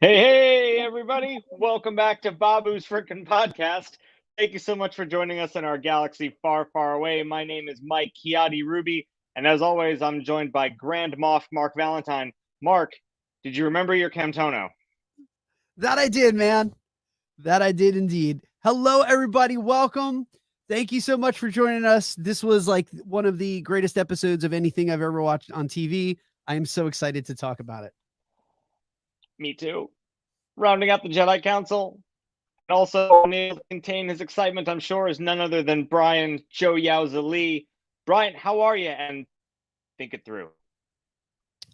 Hey, everybody. Welcome back to Babu's Frickin' Podcast. Thank you so much for joining us in our galaxy far, far away. My name is Mike Chiati Ruby, and as always, I'm joined by Grand Moff Mark Valentine. Mark, did you remember your Camtono? That I did, man. That I did indeed. Hello, everybody. Welcome. Thank you so much for joining us. This was like one of the greatest episodes of anything I've ever watched on TV. I am so excited to talk about it. Me too. Rounding out the Jedi Council, and also unable to contain his excitement, I'm sure, is none other than Brian Joe Yowza Lee. Brian, how are you? And think it through.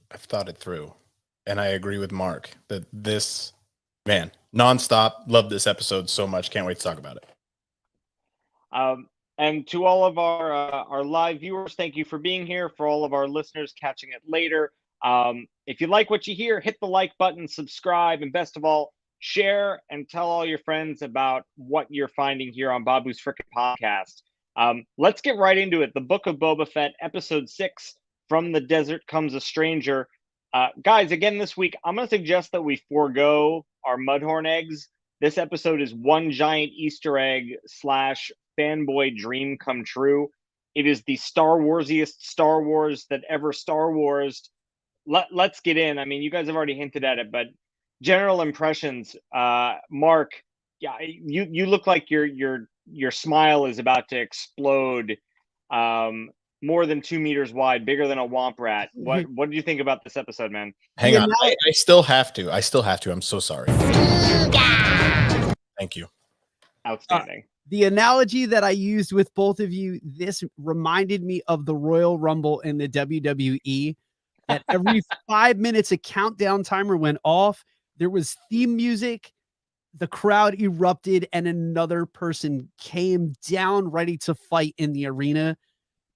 I've thought it through, and I agree with Mark that this, man, nonstop. Love this episode so much. Can't wait to talk about it. And to all of our live viewers, thank you for being here. For all of our listeners catching it later, if you like what you hear, hit the like button, subscribe, and best of all, share and tell all your friends about what you're finding here on Babu's Frickin' Podcast. Let's get right into it. The Book of Boba Fett, Episode 6, From the Desert Comes a Stranger. Guys, again this week, I'm going to suggest that we forego our Mudhorn eggs. This episode is one giant Easter egg / fanboy dream come true. It is the Star Warsiest Star Wars that ever Star Wars. Let's get in. I mean, you guys have already hinted at it, but general impressions. Mark, yeah, you look like your smile is about to explode. More than 2 meters wide, bigger than a womp rat. What did you think about this episode, man? Hang on, I still have to. I'm so sorry. Thank you. Outstanding. The analogy that I used with both of you, this reminded me of the Royal Rumble in the WWE. At every 5 minutes, a countdown timer went off. There was theme music. The crowd erupted, and another person came down ready to fight in the arena.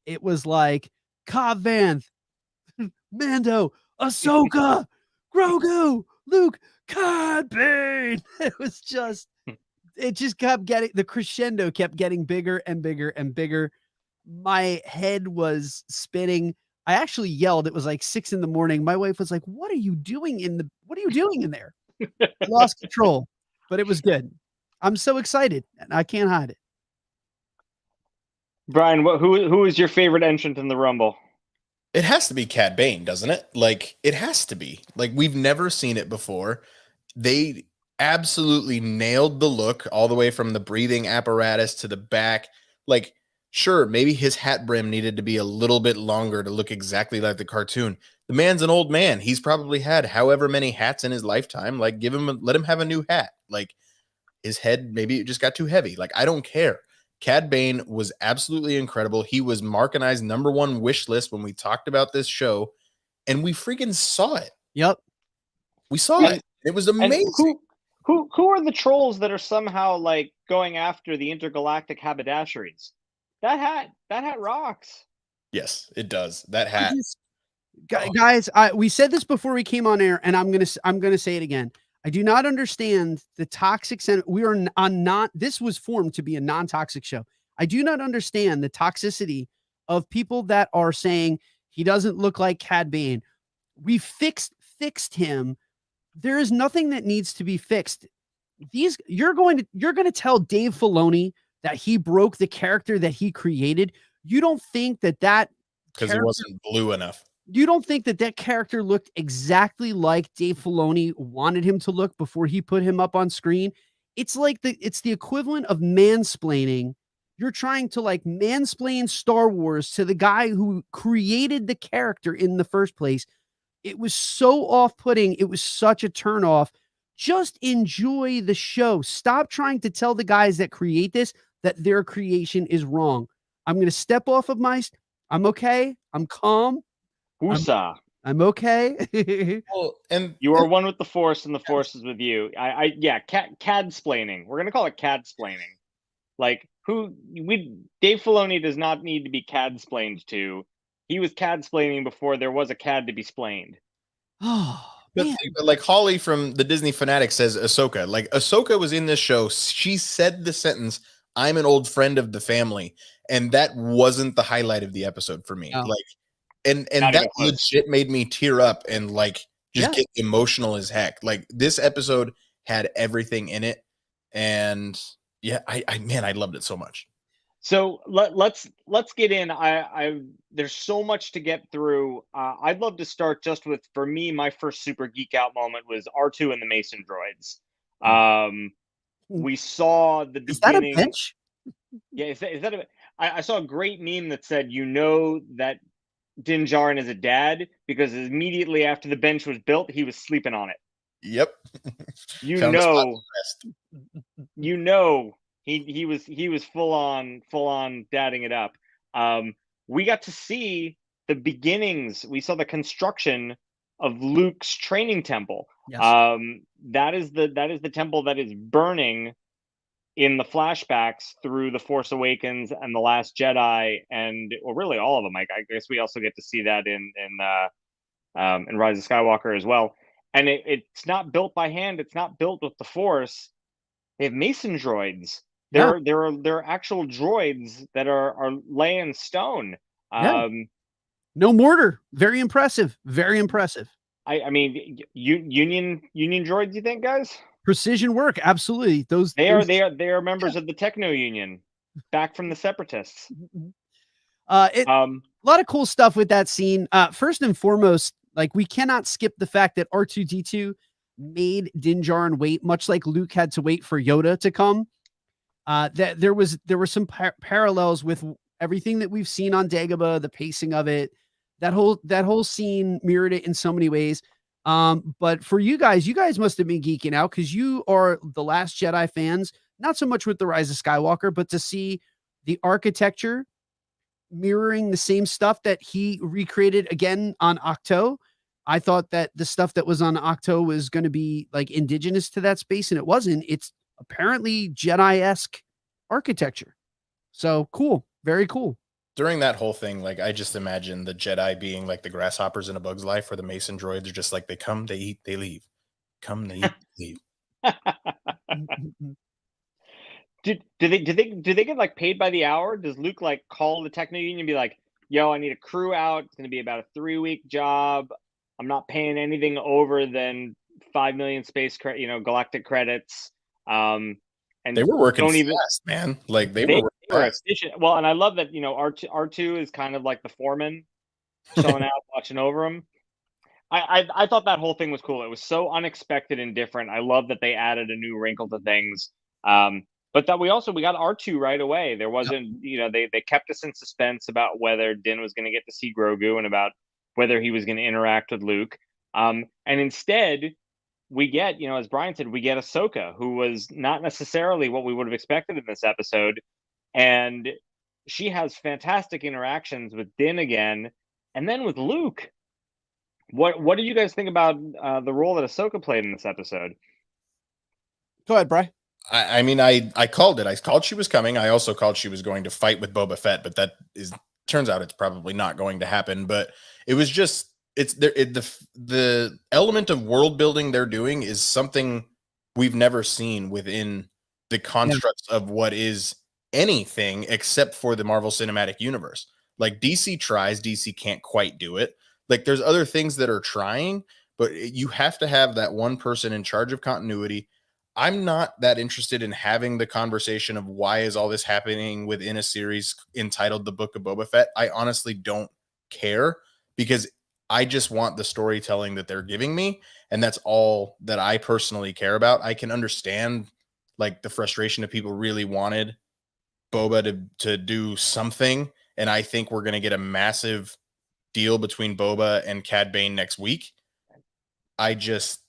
It was like Cobb Vanth, Mando, Ahsoka, Grogu, Luke, Cad Bane. It just kept getting, the crescendo kept getting bigger and bigger and bigger. My head was spinning. I actually yelled. It was like 6 a.m. My wife was like, what are you doing in there? I lost control, but it was good. I'm so excited and I can't hide it. Brian, who is your favorite entrant in the Rumble? It has to be Cad Bane, doesn't it? Like, it has to be. Like, we've never seen it before. They absolutely nailed the look all the way from the breathing apparatus to the back. Like, sure, maybe his hat brim needed to be a little bit longer to look exactly like the cartoon. The man's an old man. He's probably had however many hats in his lifetime. Like, let him have a new hat. Like, his head, maybe it just got too heavy. Like, I don't care. Cad Bane was absolutely incredible. He was Mark and I's #1 wish list when we talked about this show, and we freaking saw it. Yep. We saw it. It was amazing. Who are the trolls that are somehow like going after the intergalactic haberdasheries? That hat rocks. Yes, it does. That hat. Guys, we said this before we came on air, and I'm gonna say it again. I do not understand the toxic this was formed to be a non-toxic show. I do not understand the toxicity of people that are saying he doesn't look like Cad Bane. We fixed him. There is nothing that needs to be fixed. You're going to tell Dave Filoni that he broke the character that he created. You don't think that because he wasn't blue enough. You don't think that character looked exactly like Dave Filoni wanted him to look before he put him up on screen? It's like it's the equivalent of mansplaining. You're trying to like mansplain Star Wars to the guy who created the character in the first place. It was so off-putting. It was such a turnoff. Just enjoy the show. Stop trying to tell the guys that create this that their creation is wrong. I'm going to step off of I'm okay. I'm calm. Woosah. I'm okay. Well, and you are one with the Force, and the Force is with you. Cadsplaining. We're gonna call it cadsplaining. Like Dave Filoni does not need to be cadsplained to. He was cadsplaining before there was a cad to be splained. Oh, but like Holly from the Disney Fanatic says Ahsoka. Like Ahsoka was in this show. She said the sentence, "I'm an old friend of the family," and that wasn't the highlight of the episode for me. Oh. Like. And that legit made me tear up and like just get emotional as heck. Like this episode had everything in it, and yeah, I loved it so much. So let's get in. I there's so much to get through. I'd love to start just with, for me, my first super geek out moment was R2 and the Mason droids. We saw the beginning. Is that a bench? Yeah, is that I saw a great meme that said, that Din Djarin is a dad because immediately after the bench was built, he was sleeping on it. Yep. He was full on dadding it up. We got to see the beginnings. We saw the construction of Luke's training temple. Yes. That is the temple that is burning in the flashbacks through The Force Awakens and The Last Jedi, and really all of them. I guess we also get to see that in Rise of Skywalker as well. And it's not built by hand. It's not built with the Force. They have Mason droids. There are actual droids that are laying stone. No mortar. Very impressive. Very impressive. I mean, Union droids. You think, guys? Precision work, absolutely. They are members of the Techno Union, back from the Separatists. A lot of cool stuff with that scene. First and foremost, like, we cannot skip the fact that R2-D2 made Din Djarin wait, much like Luke had to wait for Yoda to come. That there were some parallels with everything that we've seen on Dagobah, the pacing of it. That whole scene mirrored it in so many ways. But for you guys must have been geeking out because you are the Last Jedi fans, not so much with the Rise of Skywalker, but to see the architecture mirroring the same stuff that he recreated again on Ahch-To. I thought that the stuff that was on Ahch-To was going to be like indigenous to that space, and it wasn't. It's apparently Jedi-esque architecture. So cool. Very cool. During that whole thing, like, I just imagine the Jedi being like the grasshoppers in A Bug's Life, where the Mason droids are just like, they come, they eat, they leave. Come, they eat, leave. Do they get like paid by the hour? Does Luke like call the Techno Union and be like, "Yo, I need a crew out. It's going to be about a 3-week job. I'm not paying anything over than 5 million galactic credits." And they were working fast, man. Like they were efficient. Well, and I love that, R2 is kind of like the foreman, chilling out, watching over him. I thought that whole thing was cool. It was so unexpected and different. I love that they added a new wrinkle to things. But that we got R2 right away. There wasn't, they kept us in suspense about whether Din was going to get to see Grogu and about whether he was going to interact with Luke. And instead, we get, as Brian said, we get Ahsoka, who was not necessarily what we would have expected in this episode. And she has fantastic interactions with Din again, and then with Luke. What do you guys think about the role that Ahsoka played in this episode? Go ahead, Brian. I mean, I called it. I called she was coming. I also called she was going to fight with Boba Fett, but turns out it's probably not going to happen. But it was just, the element of world building they're doing is something we've never seen within the constructs of what is anything except for the Marvel Cinematic Universe. Like, DC tries, DC can't quite do it. Like, there's other things that are trying, but you have to have that one person in charge of continuity. I'm not that interested in having the conversation of why is all this happening within a series entitled The Book of Boba Fett. I honestly don't care, because I just want the storytelling that they're giving me, and that's all that I personally care about. I can understand like the frustration of people really wanted Boba to do something, and I think we're going to get a massive deal between Boba and Cad Bane next week. I just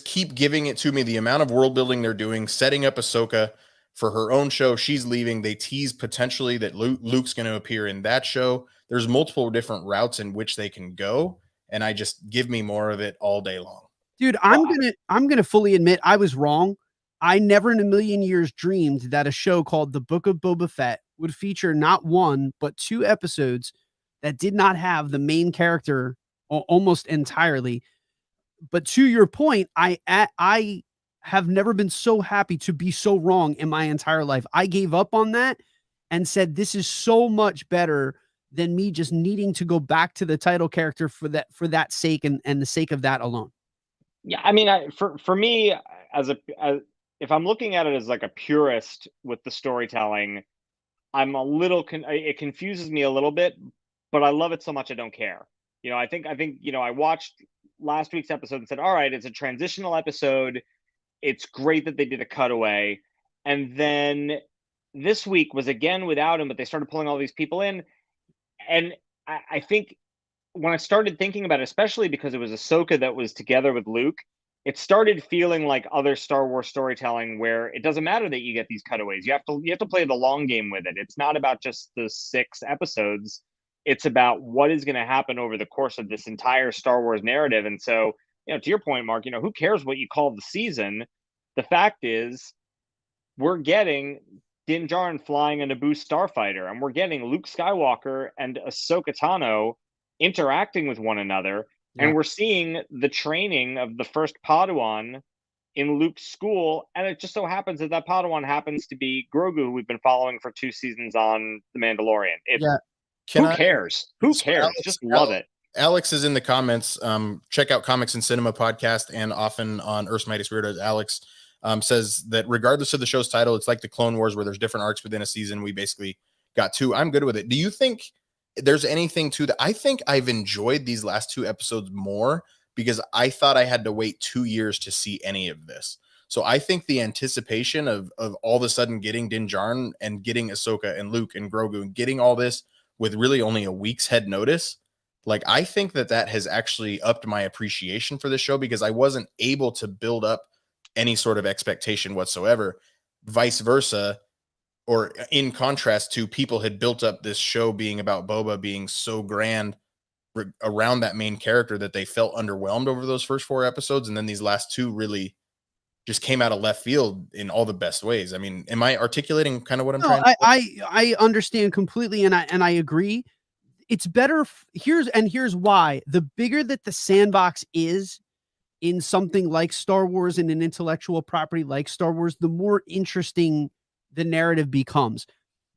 keep giving it to me. The amount of world building they're doing, setting up Ahsoka for her own show. She's leaving. They tease potentially that Luke's going to appear in that show. There's multiple different routes in which they can go, and I just give me more of it all day long. Dude, I'm gonna fully admit I was wrong. I never in a million years dreamed that a show called The Book of Boba Fett would feature not one, but 2 episodes that did not have the main character almost entirely. But to your point, I have never been so happy to be so wrong in my entire life. I gave up on that and said, this is so much better than me just needing to go back to the title character for that sake and the sake of that alone. Yeah, I mean, for me, as if I'm looking at it as like a purist with the storytelling, I'm a little it confuses me a little bit, but I love it so much I don't care. I think I watched last week's episode and said, all right, it's a transitional episode. It's great that they did a cutaway, and then this week was again without him, but they started pulling all these people in, and I think when I started thinking about it, especially because it was Ahsoka that was together with Luke, it started feeling like other Star Wars storytelling where it doesn't matter that you get these cutaways. You have to play the long game with it. It's not about just the 6 episodes. It's about what is going to happen over the course of this entire Star Wars narrative. And so, to your point, Mark, who cares what you call the season? The fact is, we're getting Din Djarin flying a Naboo starfighter, and we're getting Luke Skywalker and Ahsoka Tano interacting with one another, and we're seeing the training of the first Padawan in Luke's school, and it just so happens that Padawan happens to be Grogu, who we've been following for 2 seasons on The Mandalorian. Who cares? Who cares? Just love it. Alex is in the comments. Check out Comics and Cinema podcast, and often on Earth's Mightiest Weirdos. Alex says that regardless of the show's title, it's like the Clone Wars where there's different arcs within a season. We basically got 2. I'm good with it. Do you think there's anything to that? I think I've enjoyed these last 2 episodes more because I thought I had to wait 2 years to see any of this. So I think the anticipation of all of a sudden getting Din Djarin and getting Ahsoka and Luke and Grogu and getting all this with really only a week's head notice, like I think that has actually upped my appreciation for this show because I wasn't able to build up any sort of expectation whatsoever. Vice versa, or in contrast to people had built up this show being about Boba being so grand around that main character that they felt underwhelmed over those first 4 episodes. And then these last 2 really just came out of left field in all the best ways. I mean, am I articulating kind of what I'm trying to say? I understand completely. And I agree. It's better. Here's why. The bigger that the sandbox is in something like Star Wars and an intellectual property like Star Wars, the more interesting the narrative becomes.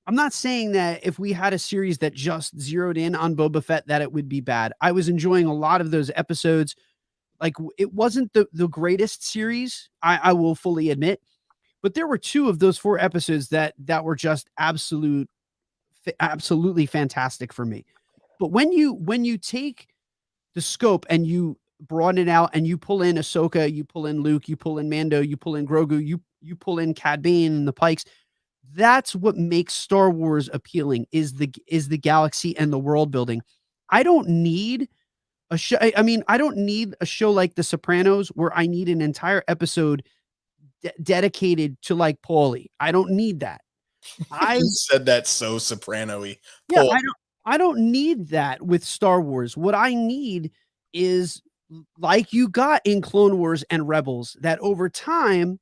I'm not saying that if we had a series that just zeroed in on Boba Fett, that it would be bad. I was enjoying a lot of those episodes. Like, it wasn't the greatest series, I will fully admit, but there were 2 of those 4 episodes that were just absolutely fantastic for me. But when you take the scope and you broaden it out and you pull in Ahsoka, you pull in Luke, you pull in Mando, you pull in Grogu, you pull in Cad Bane and the Pikes, that's what makes Star Wars appealing, is the galaxy and the world building. I don't need a show. I mean, I don't need a show like The Sopranos where I need an entire episode dedicated to like Paulie. I don't need that. I said that so soprano-y. Yeah, I don't need that with Star Wars. What I need is, like you got in Clone Wars and Rebels, that over time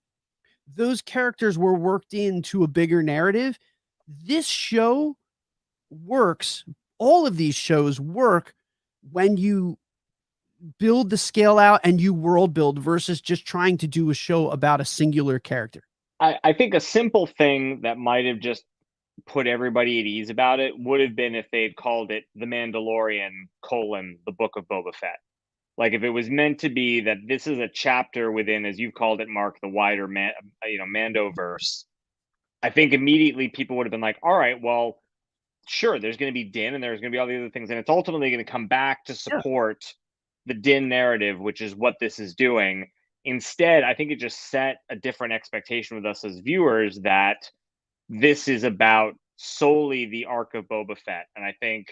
those characters were worked into a bigger narrative. This show works. All of these shows work when you build the scale out and you world build versus just trying to do a show about a singular character. I think a simple thing that might have just put everybody at ease about it would have been if they'd called it The Mandalorian: The Book of Boba Fett. Like, if it was meant to be that this is a chapter within, as you've called it, Mark, the wider Mandoverse, I think immediately people would have been like, all right, well, sure, there's going to be Din and there's going to be all the other things, and it's ultimately going to come back to support the Din narrative, which is what this is doing. Instead, I think it just set a different expectation with us as viewers that this is about solely the arc of Boba Fett. And I think,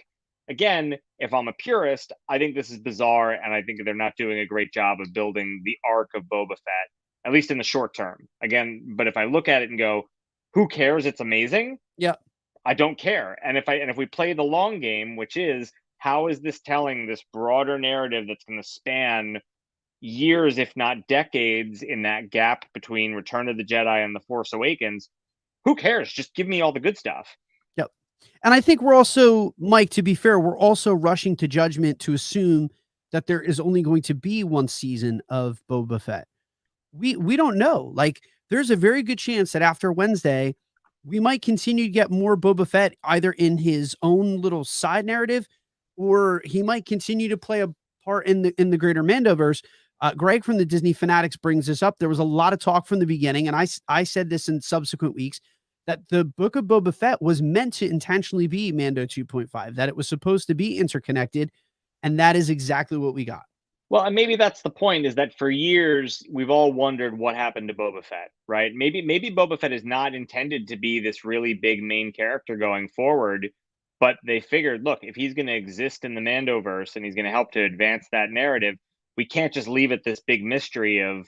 again, if I'm a purist, I think this is bizarre, and I think they're not doing a great job of building the arc of Boba Fett, at least in the short term. Again, but if I look at it and go, who cares? It's amazing. Yeah. I don't care. And if we play the long game, which is, how is this telling this broader narrative that's going to span years, if not decades, in that gap between Return of the Jedi and The Force Awakens? Who cares? Just give me all the good stuff. Yep. And I think we're also, Mike, to be fair, we're also rushing to judgment to assume that there is only going to be one season of Boba Fett. We don't know. Like, there's a very good chance that after Wednesday, we might continue to get more Boba Fett either in his own little side narrative, or he might continue to play a part in the greater Mandoverse. Greg from the Disney Fanatics brings this up. There was a lot of talk from the beginning, and I said this in subsequent weeks, that the Book of Boba Fett was meant to intentionally be Mando 2.5, that it was supposed to be interconnected, and that is exactly what we got. Well, and maybe that's the point, is that for years we've all wondered what happened to Boba Fett, right? Maybe Boba Fett is not intended to be this really big main character going forward, but they figured, look, if he's going to exist in the Mandoverse and he's going to help to advance that narrative, we can't just leave it this big mystery of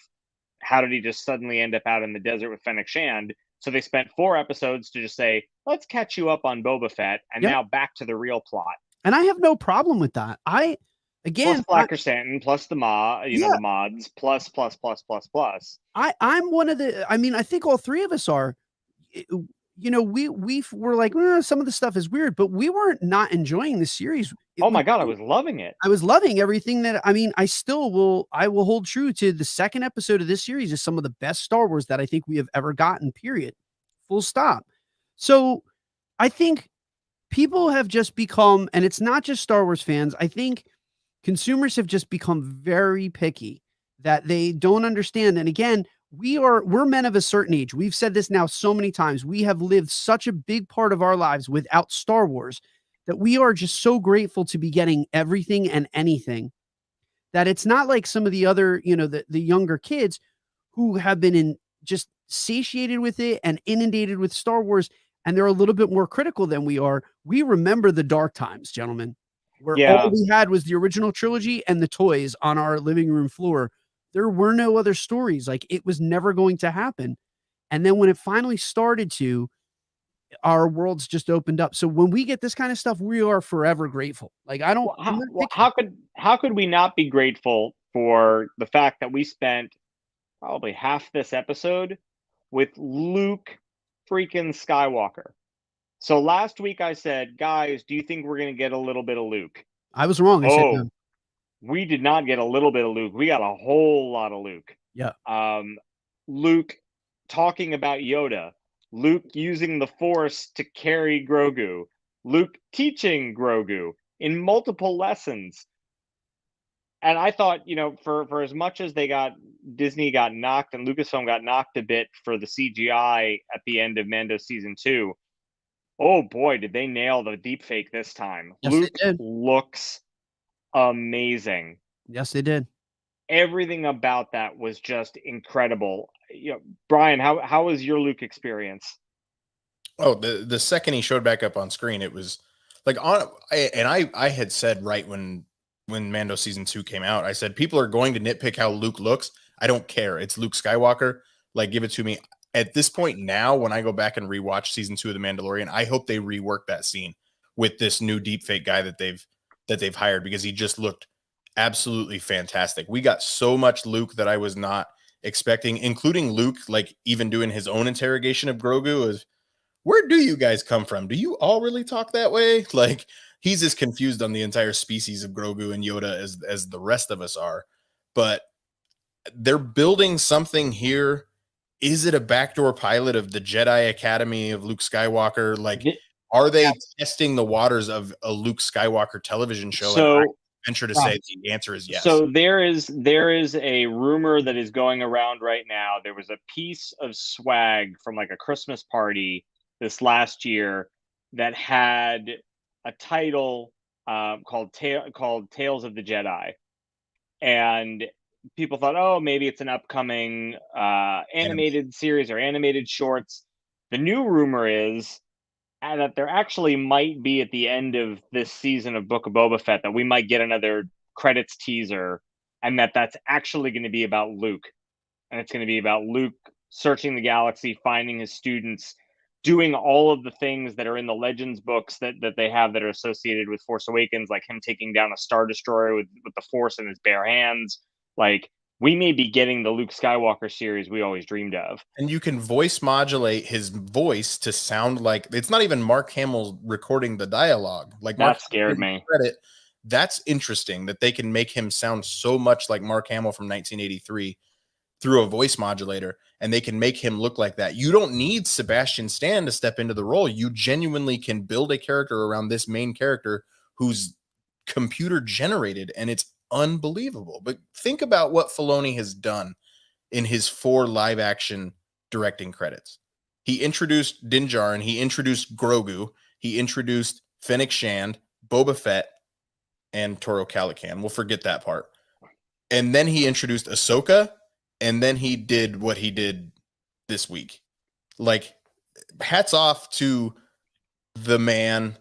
how did he just suddenly end up out in the desert with Fennec Shand. So they spent 4 episodes to just say, let's catch you up on Boba Fett, and now back to the real plot. And I have no problem with that. Again, plus Blacker Stanton, plus the the mods, plus. I'm one of the. I mean, I think all 3 of us are. We were like, some of the stuff is weird, but we weren't not enjoying the series. Oh my God, I was loving it. I was loving everything that. I mean, I will hold true to the second episode of this series is some of the best Star Wars that I think we have ever gotten. Period. Full stop. So, I think people have just become, and it's not just Star Wars fans. I think consumers have just become very picky, that they don't understand. And again, we're men of a certain age. We've said this now so many times. We have lived such a big part of our lives without Star Wars that we are just so grateful to be getting everything and anything, that it's not like some of the other, the younger kids who have been just satiated with it and inundated with Star Wars, and they're a little bit more critical than we are. We remember the dark times, gentlemen, where all we had was the original trilogy and the toys on our living room floor. There were no other stories. Like, it was never going to happen. And then when it finally started to, our worlds just opened up. So when we get this kind of stuff, we are forever grateful. Like, I don't. How could we not be grateful for the fact that we spent probably half this episode with Luke freaking Skywalker? So last week I said, guys, do you think we're going to get a little bit of Luke? I was wrong. I said no. We did not get a little bit of Luke. We got a whole lot of Luke. Yeah. Luke talking about Yoda. Luke using the Force to carry Grogu. Luke teaching Grogu in multiple lessons. And I thought, for as much as Disney got knocked and Lucasfilm got knocked a bit for the CGI at the end of Mando season 2, oh boy, did they nail the deepfake this time. Yes, Luke looks amazing. Yes, they did. Everything about that was just incredible. Brian, how was your Luke experience? Oh, the second he showed back up on screen, it was like I had said right when Mando season 2 came out, I said people are going to nitpick how Luke looks. I don't care. It's Luke Skywalker. Like, give it to me. At this point now, when I go back and rewatch season 2 of The Mandalorian, I hope they rework that scene with this new deepfake guy that they've hired, because he just looked absolutely fantastic. We got so much Luke that I was not expecting, including Luke, like, even doing his own interrogation of Grogu is, where do you guys come from? Do you all really talk that way? Like, he's as confused on the entire species of Grogu and Yoda as the rest of us are. But they're building something here. Is it a backdoor pilot of the Jedi Academy of Luke Skywalker? Like, are they testing the waters of a Luke Skywalker television show? So, and I venture to say the answer is yes. So there is a rumor that is going around right now. There was a piece of swag from like a Christmas party this last year that had a title called Tales of the Jedi, and people thought, oh, maybe it's an upcoming animated series or animated shorts. The new rumor is that there actually might be, at the end of this season of Book of Boba Fett, that we might get another credits teaser, and that's actually going to be about Luke. And it's going to be about Luke searching the galaxy, finding his students, doing all of the things that are in the Legends books that they have that are associated with Force Awakens, like him taking down a Star Destroyer with the Force in his bare hands. Like, we may be getting the Luke Skywalker series we always dreamed of. And you can voice modulate his voice to sound like it's not even Mark Hamill recording the dialogue. Like, that scared me. That's interesting that they can make him sound so much like Mark Hamill from 1983. through a voice modulator, and they can make him look like that. You don't need Sebastian Stan to step into the role. You genuinely can build a character around this main character who's computer generated, and it's unbelievable. But think about what Filoni has done in his 4 live action directing credits. He introduced Din Djarin, he introduced Grogu, he introduced Fennec Shand, Boba Fett, and Toro Calican. We'll forget that part. And then he introduced Ahsoka, and then he did what he did this week. Like, hats off to the man,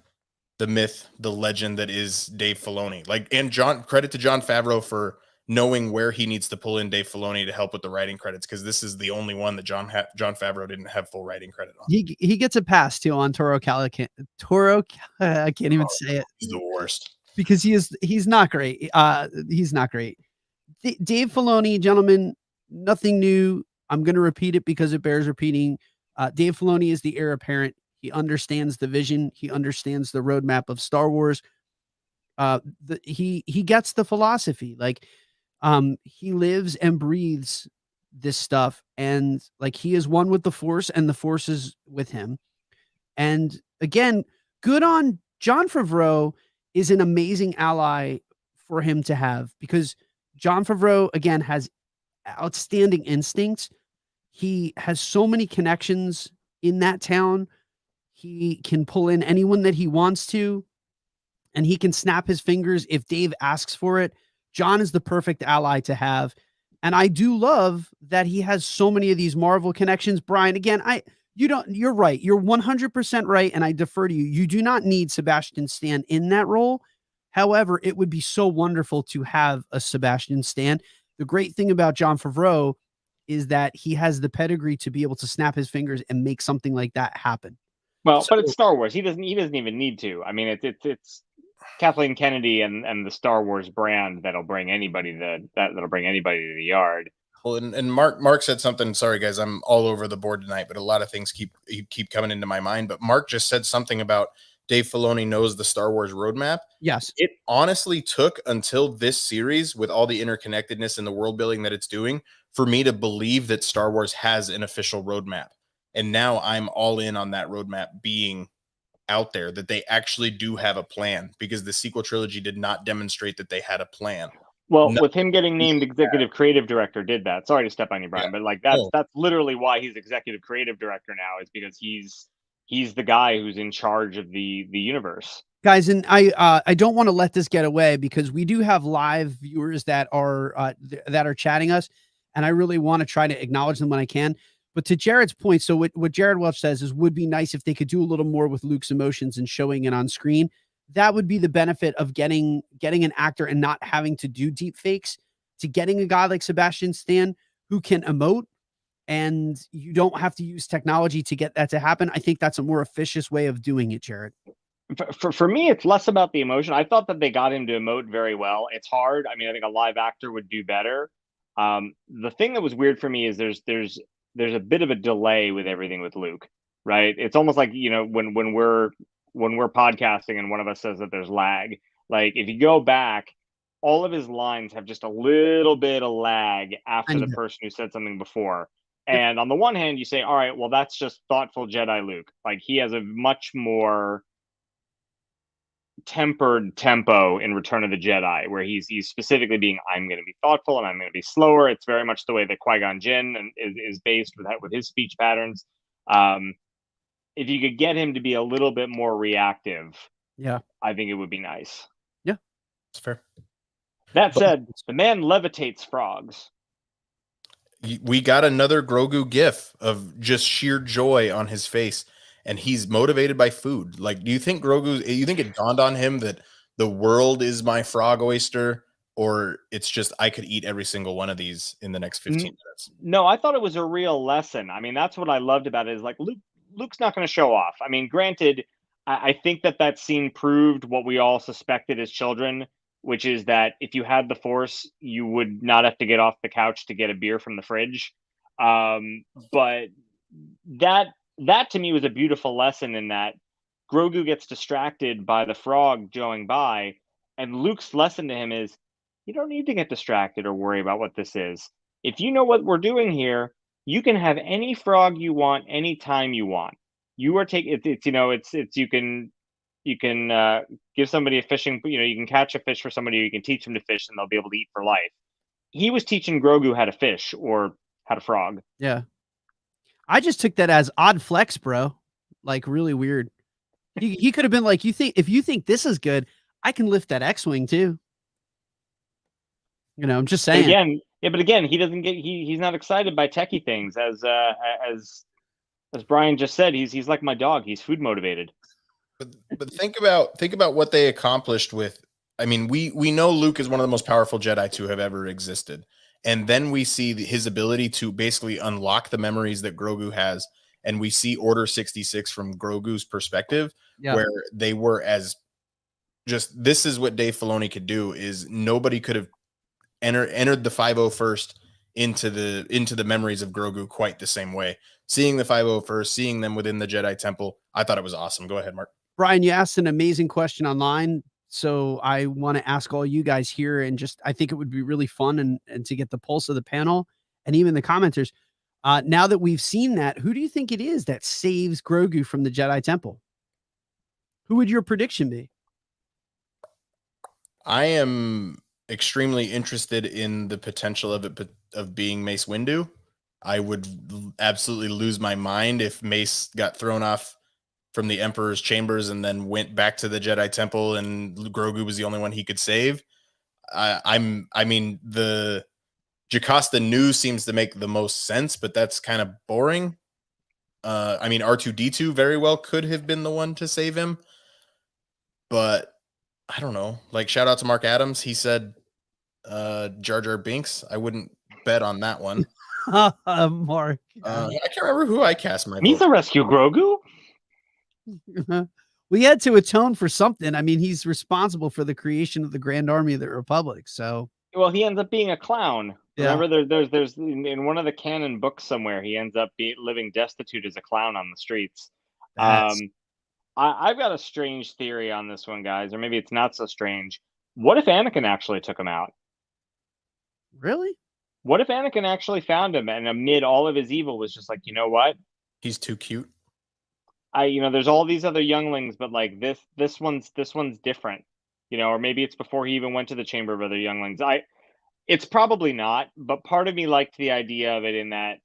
the myth, the legend that is Dave Filoni. Like, and credit to Jon Favreau for knowing where he needs to pull in Dave Filoni to help with the writing credits, because this is the only one that Jon Favreau didn't have full writing credit on. He gets a pass too on Toro Calican. I can't even say it. He's the worst. Because he's not great. He's not great. Dave Filoni, gentlemen, nothing new. I'm going to repeat it because it bears repeating. Dave Filoni is the heir apparent. He understands the vision. He understands the roadmap of Star Wars. He gets the philosophy. Like, he lives and breathes this stuff, and like, he is one with the Force, and the Force is with him. And again, good on Jon Favreau. Is an amazing ally for him to have, because Jon Favreau, again, has outstanding instincts. He has so many connections in that town. He can pull in anyone that he wants to, and he can snap his fingers if Dave asks for it. Jon is the perfect ally to have. And I do love that he has so many of these Marvel connections. Brian, again, you're right. You're 100% right. And I defer to you. You do not need Sebastian Stan in that role. However, it would be so wonderful to have a Sebastian Stan. The great thing about Jon Favreau is that he has the pedigree to be able to snap his fingers and make something like that happen. Well, but it's Star Wars. He doesn't even need to. I mean, it's Kathleen Kennedy and the Star Wars brand that'll bring anybody to the yard. Well, and Mark said something. Sorry, guys, I'm all over the board tonight, but a lot of things keep coming into my mind. But Mark just said something about Dave Filoni knows the Star Wars roadmap. Yes. It honestly took until this series, with all the interconnectedness and the world building that it's doing, for me to believe that Star Wars has an official roadmap. And now I'm all in on that roadmap being out there, that they actually do have a plan, because the sequel trilogy did not demonstrate that they had a plan. Well, with him getting named executive creative director did that. Sorry to step on you, Brian, yeah. But like that's literally why he's executive creative director now, is because he's the guy who's in charge of the universe. Guys, and I don't want to let this get away, because we do have live viewers that are chatting us, and I really want to try to acknowledge them when I can. But to Jared's point, so what Jared Welch says is, would be nice if they could do a little more with Luke's emotions and showing it on screen. That would be the benefit of getting an actor and not having to do deep fakes, to getting a guy like Sebastian Stan who can emote, and you don't have to use technology to get that to happen. I think that's a more efficient way of doing it, Jared. For me, it's less about the emotion. I thought that they got him to emote very well. It's hard. I mean, I think a live actor would do better. The thing that was weird for me is there's a bit of a delay with everything with Luke, right? It's almost like, you know, when we're podcasting and one of us says that there's lag, like if you go back, all of his lines have just a little bit of lag after the person who said something before. And on the one hand, you say, all right, well, that's just thoughtful Jedi Luke. Like, he has a much more tempered tempo in Return of the Jedi, where he's specifically being, I'm going to be thoughtful and I'm going to be slower. It's very much the way that Qui-Gon Jinn is based with his speech patterns. If you could get him to be a little bit more reactive, yeah, I think it would be nice. Yeah, it's fair. That said, the man levitates frogs. We got another Grogu gif of just sheer joy on his face, and he's motivated by food. Like, do you think you think it dawned on him that the world is my frog oyster, or it's just I could eat every single one of these in the next 15 minutes? No, I thought it was a real lesson. I mean, that's what I loved about it, is like Luke's not going to show off. I mean, granted, I think that scene proved what we all suspected as children, which is that if you had the Force, you would not have to get off the couch to get a beer from the fridge. But that to me was a beautiful lesson, in that Grogu gets distracted by the frog going by, and Luke's lesson to him is, you don't need to get distracted or worry about what this is. if you know what we're doing here, you can have any frog you want anytime you want. You are taking it's you can give somebody a fishing, you can catch a fish for somebody, or you can teach them to fish, and they'll be able to eat for life. He was teaching Grogu how to fish or how to frog. Yeah. I just took that as odd flex, bro. Like really weird. He could have been like, if you think this is good, I can lift that X-wing too. I'm just But saying. again, he doesn't get he's not excited by techie things, as Brian just said. He's like my dog. He's food motivated. But think about what they accomplished with. I mean, we know Luke is one of the most powerful Jedi to have ever existed, and then we see his ability to basically unlock the memories that Grogu has, and we see Order 66 from Grogu's perspective, where they were as just this is what Dave Filoni could do. Is nobody could have entered the 501st into the memories of Grogu quite the same way. Seeing the 501st, seeing them within the Jedi Temple, I thought it was awesome. Go ahead, Mark. Brian, you asked an amazing question online. So I want to ask all you guys here, and I think it would be really fun and to get the pulse of the panel and even the commenters. Now that we've seen that, who do you think it is that saves Grogu from the Jedi Temple? Who would your prediction be? I am extremely interested in the potential of being Mace Windu. I would absolutely lose my mind if Mace got thrown off from the Emperor's chambers and then went back to the Jedi Temple and Grogu was the only one he could save. I mean, the Jocasta Nu seems to make the most sense, but that's kind of boring. I mean, R2-D2 very well could have been the one to save him, but I don't know. Like, shout out to Mark Adams. He said Jar Jar Binks. I wouldn't bet on that one. Mark. I can't remember who I cast my He's vote. a rescue Grogu. We had to atone for something. I mean, he's responsible for the creation of the Grand Army of the Republic. So, well, he ends up being a clown. Yeah. Remember, there's in one of the canon books somewhere, he ends up living destitute as a clown on the streets. I've got a strange theory on this one, guys, or maybe it's not so strange. What if Anakin actually took him out? Really? What if Anakin actually found him, and amid all of his evil was just like, you know what? He's too cute. There's all these other younglings, but like this one's different, or maybe it's before he even went to the Chamber of Other Younglings. It's probably not, but part of me liked the idea of it in that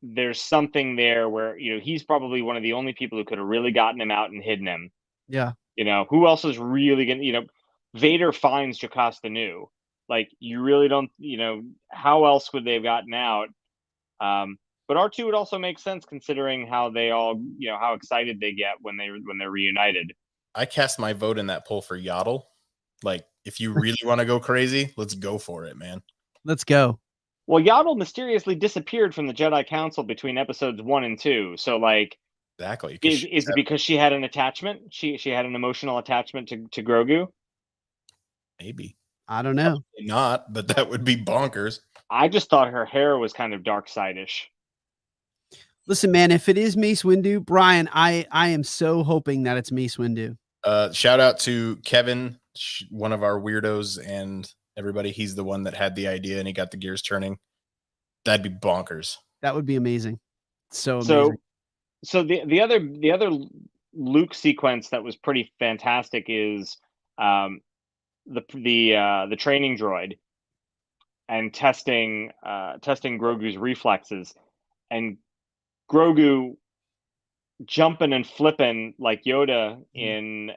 there's something there where, he's probably one of the only people who could have really gotten him out and hidden him. Yeah. Who else is really gonna, Vader finds Jocasta Nu. Like, you really don't, how else would they have gotten out? But R2 would also make sense considering how they all, how excited they get when they're reunited. I cast my vote in that poll for Yaddle. Like, if you really want to go crazy, let's go for it, man. Let's go. Well, Yaddle mysteriously disappeared from the Jedi Council between episodes 1 and 2. So, like, exactly, is it because she had an attachment? She had an emotional attachment to Grogu? Maybe. I don't know. Probably not, but that would be bonkers. I just thought her hair was kind of dark side-ish. Listen, man, if it is Mace Windu, Brian, I am so hoping that it's Mace Windu. Shout out to Kevin, one of our weirdos, and everybody. He's the one that had the idea and he got the gears turning. That'd be bonkers. That would be amazing. So amazing. So the other Luke sequence that was pretty fantastic is the training droid and testing Grogu's reflexes, and Grogu jumping and flipping like Yoda in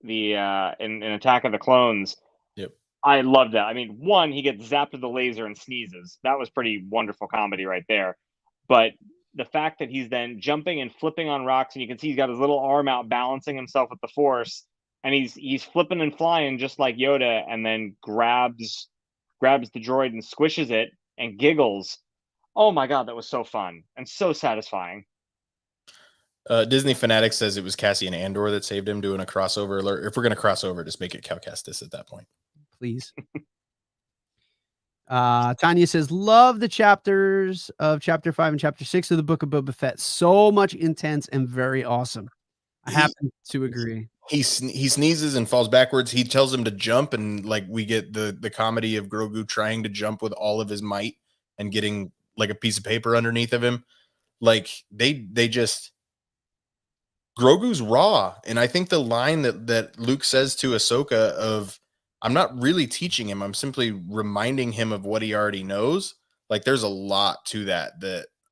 the in Attack of the Clones. Yep. I love that. I mean, one, he gets zapped with the laser and sneezes. That was pretty wonderful comedy right there. But the fact that he's then jumping and flipping on rocks, and you can see he's got his little arm out balancing himself with the Force, and he's flipping and flying just like Yoda, and then grabs the droid and squishes it and giggles. Oh my God, that was so fun and so satisfying. Disney Fanatic says it was Cassian Andor that saved him, doing a crossover alert. If we're going to cross over, just make it Cal Kestis at that point. Please. Tanya says, love the chapters of chapter 5 and chapter 6 of the Book of Boba Fett. So much intense and very awesome. I happen to agree. he sneezes and falls backwards. He tells him to jump, and like we get the comedy of Grogu trying to jump with all of his might and getting like a piece of paper underneath of him. Like they just Grogu's raw, and I think the line that Luke says to Ahsoka of I'm not really teaching him, I'm simply reminding him of what he already knows. Like there's a lot to that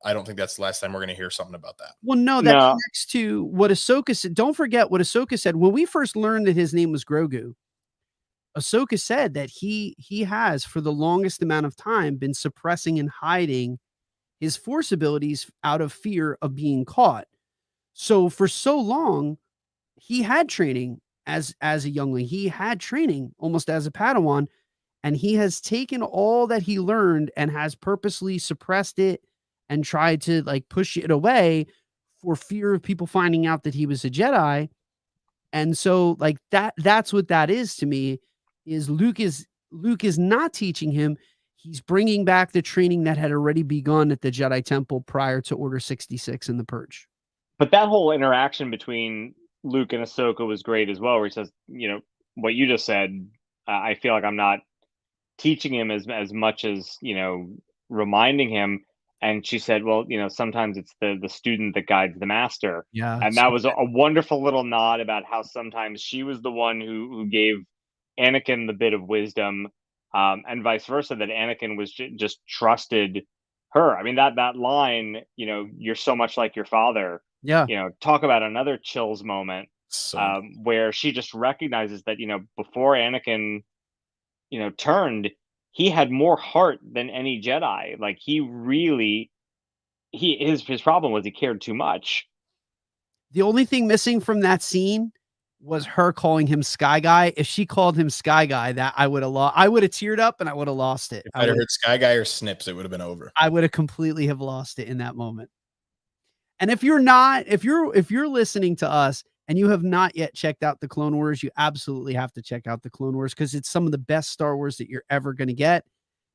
I don't think that's the last time we're going to hear something about that. Well, no, that No. connects to what Ahsoka said. Don't forget what Ahsoka said when we first learned that his name was Grogu. Ahsoka said that he has for the longest amount of time been suppressing and hiding his force abilities out of fear of being caught. So for so long, he had training as a youngling. He had training almost as a Padawan, and he has taken all that he learned and has purposely suppressed it and tried to like push it away for fear of people finding out that he was a Jedi. And so like that's what that is to me is Luke is not teaching him. He's bringing back the training that had already begun at the Jedi Temple prior to Order 66 and the Purge. But that whole interaction between Luke and Ahsoka was great as well, where he says, you know, what you just said, I feel like I'm not teaching him as much as, you know, reminding him. And she said, well, you know, sometimes it's the student that guides the master. Yeah. And that was a wonderful little nod about how sometimes she was the one who gave Anakin the bit of wisdom, and vice versa, that Anakin was just trusted her. I mean, that line, you know, you're so much like your father. Yeah. You know, talk about another chills moment, So where she just recognizes that, you know, before Anakin, you know, turned, he had more heart than any Jedi. Like he really, his problem was he cared too much. The only thing missing from that scene was her calling him Sky Guy. If she called him Sky Guy, that I would have teared up and I would have lost it. if I'd have heard Sky Guy or Snips, it would have been over. I would have completely have lost it in that moment. And if you're listening to us and you have not yet checked out the Clone Wars, you absolutely have to check out the Clone Wars because it's some of the best Star Wars that you're ever going to get.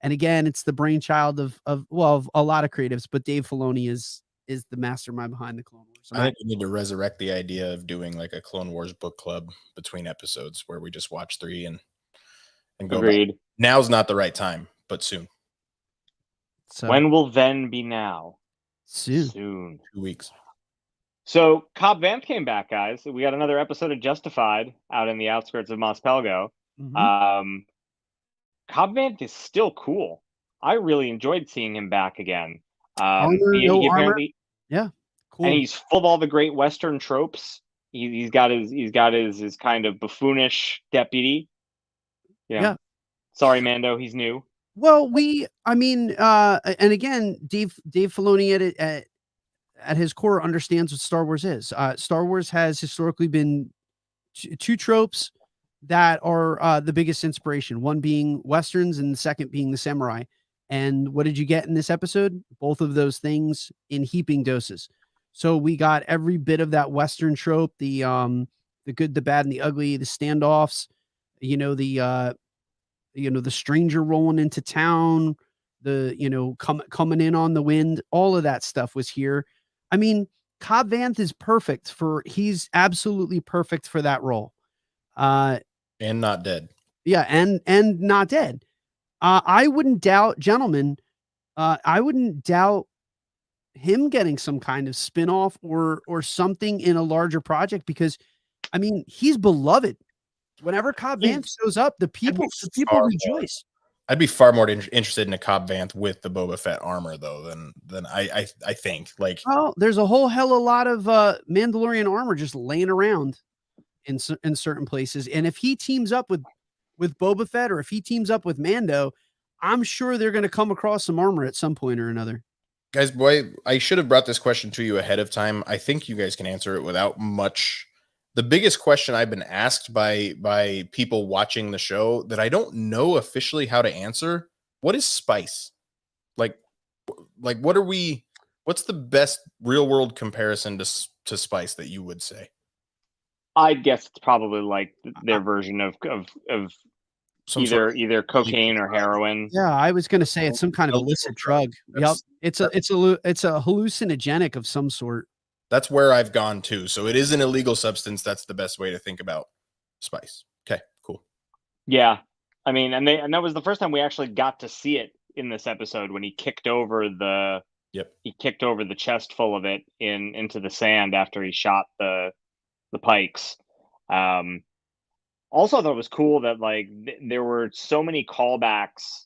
And again, it's the brainchild of a lot of creatives, but Dave Filoni is the mastermind behind the Clone Wars. I think we need to resurrect the idea of doing like a Clone Wars book club between episodes where we just watch 3 and go. Agreed. Back. Now's not the right time, but soon. So when will then be now? Soon. 2 weeks. So Cobb Vanth came back, guys. We got another episode of Justified out in the outskirts of Mos Pelgo. Mhm. Cobb Vanth is still cool. I really enjoyed seeing him back again. Armor, he no armor. apparently, Yeah, cool. and he's full of all the great Western tropes. He's got his kind of buffoonish deputy. You know, Yeah. Sorry, Mando, he's new. Well, and again, Dave Filoni at his core understands what Star Wars is. Star Wars has historically been two tropes that are the biggest inspiration. One being Westerns and the second being the samurai. And what did you get in this episode? Both of those things in heaping doses. So we got every bit of that Western trope, the good, the bad, and the ugly, the standoffs, the stranger rolling into town, coming in on the wind, all of that stuff was here. I mean, Cobb Vanth is perfect he's absolutely perfect for that role. And not dead. Yeah. And not dead. I wouldn't doubt, gentlemen, I wouldn't doubt him getting some kind of spinoff or something in a larger project because, I mean, he's beloved. Whenever Cobb Vanth shows up, the people rejoice. I'd be far more interested in a Cobb Vanth with the Boba Fett armor, though, than I think. Like, well, there's a whole hell of a lot of Mandalorian armor just laying around in certain places, and if he teams up with Boba Fett or if he teams up with Mando, I'm sure they're going to come across some armor at some point or another. Guys, boy, I should have brought this question to you ahead of time. I think you guys can answer it without much. The biggest question I've been asked by people watching the show that I don't know officially how to answer, what is spice? Like what's the best real world comparison to spice that you would say? I guess it's probably like their version of either cocaine or heroin. Yeah, I was going to say it's some kind of illicit drug. Yep. It's a hallucinogenic of some sort. That's where I've gone to. So it is an illegal substance. That's the best way to think about spice. Okay, cool. Yeah. I mean, and that was the first time we actually got to see it in this episode when he kicked over the chest full of it into the sand after he shot the pikes. Also, I thought it was cool that like there were so many callbacks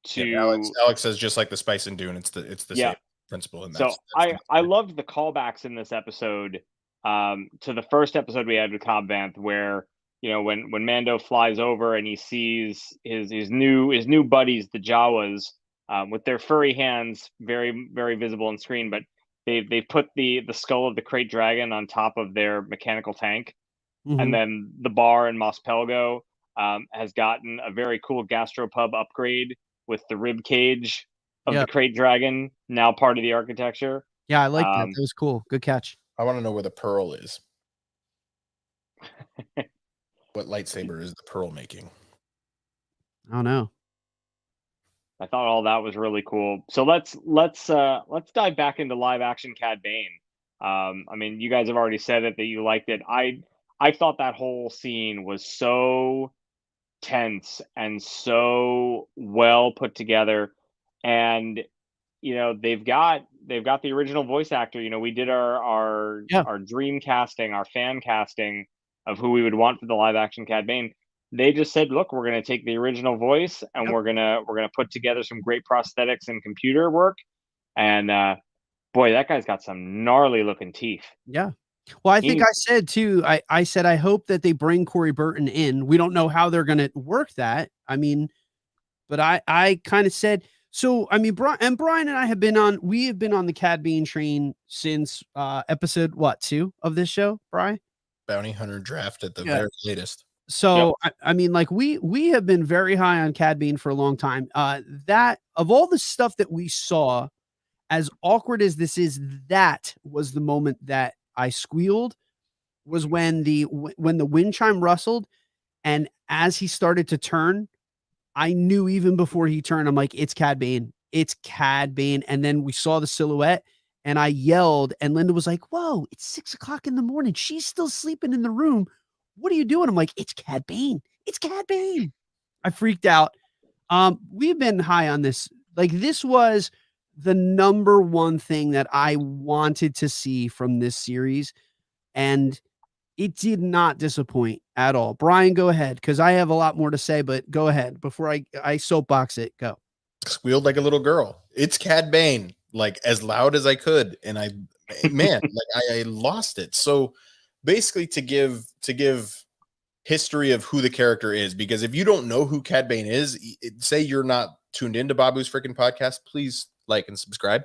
to Alex says just like the spice in Dune, it's the same principle. And so I loved the callbacks in this episode to the first episode we had with Cobb Vanth, where when Mando flies over and he sees his new buddies, the Jawas, with their furry hands, very very visible on screen, but they've put the skull of the Krayt Dragon on top of their mechanical tank. And then the bar in Mos Pelgo has gotten a very cool gastropub upgrade with the rib cage of the Krayt Dragon, now part of the architecture. Yeah, I like that. That was cool. Good catch. I want to know where the pearl is. What lightsaber is the pearl making? I don't know. I thought all that was really cool. So let's dive back into live action Cad Bane. I mean, you guys have already said it that you liked it. I thought that whole scene was so tense and so well put together, and they've got the original voice actor. We did our dream casting, our fan casting of who we would want for the live action Cad Bane. They just said, look, we're going to take the original voice and we're gonna put together some great prosthetics and computer work, and boy, that guy's got some gnarly looking teeth. Yeah. Well, I think I said too, I said, I hope that they bring Corey Burton in. We don't know how they're going to work that. I mean, but I kind of said, so, I mean, Brian and I have been on the Cad Bane train since episode 2 of this show, Brian? Bounty Hunter Draft at the very latest. So, I mean, like we have been very high on Cad Bane for a long time. That of all the stuff that we saw, as awkward as this is, that was the moment that I squealed, was when the wind chime rustled, and as he started to turn, I knew even before he turned, I'm like, it's Cad Bane. It's Cad Bane. And then we saw the silhouette and I yelled, and Linda was like, whoa, it's 6 o'clock in the morning. She's still sleeping in the room. What are you doing? I'm like, it's Cad Bane. It's Cad Bane. I freaked out. We've been high on this. Like, this was the number one thing that I wanted to see from this series, and it did not disappoint at all. Brian, go ahead, because I have a lot more to say, but go ahead before I soapbox it. Go. Squealed like a little girl. It's Cad Bane, like as loud as I could, and I lost it. So basically, to give history of who the character is, because if you don't know who Cad Bane is, say you're not tuned into Babu's freaking podcast, please like and subscribe.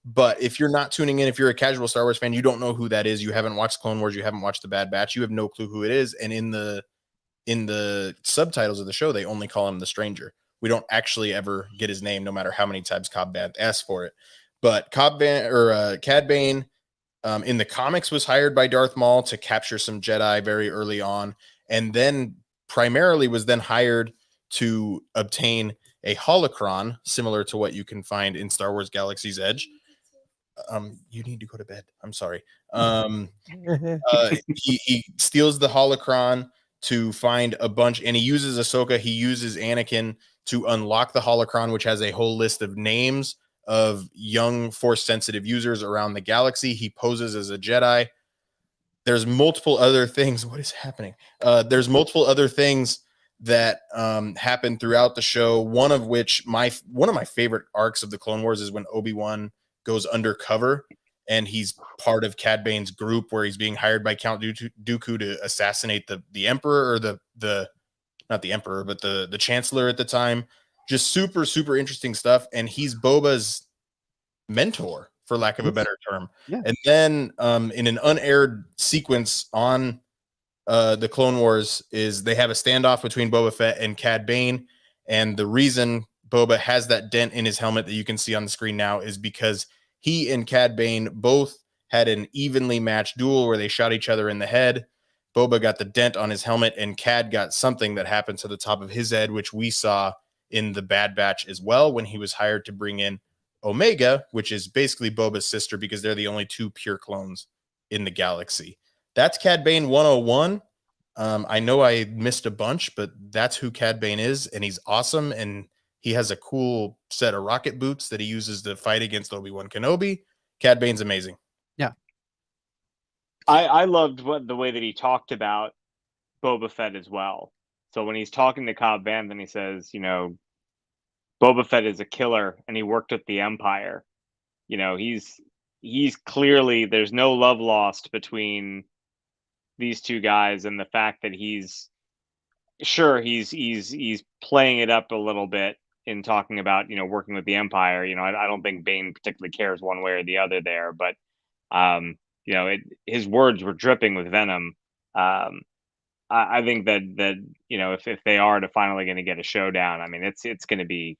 But if you're not tuning in, if you're a casual Star Wars fan, you don't know who that is. You haven't watched Clone Wars. You haven't watched The Bad Batch. You have no clue who it is. And in the subtitles of the show, they only call him the Stranger. We don't actually ever get his name, no matter how many times Cobb Vanth asks for it. But Cad Bane, in the comics, was hired by Darth Maul to capture some Jedi very early on, and then primarily was then hired to obtain a holocron similar to what you can find in Star Wars Galaxy's Edge. You need to go to bed. I'm sorry. He steals the holocron to find a bunch, and he uses Ahsoka. He uses Anakin to unlock the holocron, which has a whole list of names of young Force sensitive users around the galaxy. He poses as a Jedi. There's multiple other things. What is happening? There's multiple other things that happen throughout the show. One of which, one of my favorite arcs of the Clone Wars is when Obi-Wan goes undercover and he's part of Cad Bane's group, where he's being hired by Count Dooku to assassinate the Emperor, or the not the Emperor, but the Chancellor at the time. Just super, super interesting stuff. And he's Boba's mentor, for lack of a better term. Yeah. And then in an unaired sequence on the Clone Wars, is they have a standoff between Boba Fett and Cad Bane. And the reason Boba has that dent in his helmet that you can see on the screen now is because he and Cad Bane both had an evenly matched duel where they shot each other in the head. Boba got the dent on his helmet, and Cad got something that happened to the top of his head, which we saw in the Bad Batch as well, when he was hired to bring in Omega, which is basically Boba's sister, because they're the only two pure clones in the galaxy. That's Cad Bane 101. I know I missed a bunch, but that's who Cad Bane is, and he's awesome, and he has a cool set of rocket boots that he uses to fight against Obi-Wan Kenobi. Cad Bane's amazing. Yeah. I loved the way that he talked about Boba Fett as well. So when he's talking to Cobb Vanth and he says, you know, Boba Fett is a killer and he worked with the Empire. You know, he's clearly, there's no love lost between these two guys, and the fact that he's playing it up a little bit in talking about, you know, working with the Empire. You know, I don't think Bane particularly cares one way or the other there, but you know, his words were dripping with venom. I think that you know, if they are to finally going to get a showdown, I mean, it's going to be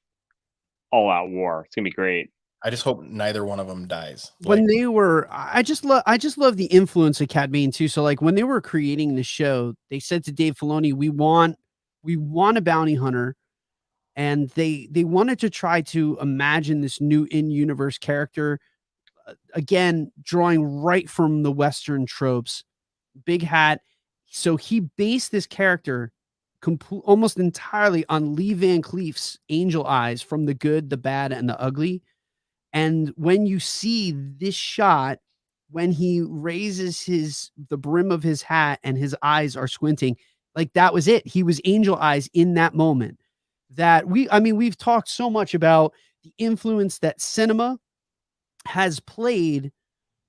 all out war. It's going to be great. I just hope neither one of them dies. When they were, I just love the influence of Cad Bane too. So like when they were creating the show, they said to Dave Filoni, we want a bounty hunter. And they wanted to try to imagine this new in-universe character, again, drawing right from the Western tropes, big hat. So he based this character almost entirely on Lee Van Cleef's angel eyes from The Good, the Bad, and the Ugly. And when you see this shot, when he raises the brim of his hat and his eyes are squinting, like that was it. He was angel eyes in that moment. We've talked so much about the influence that cinema has played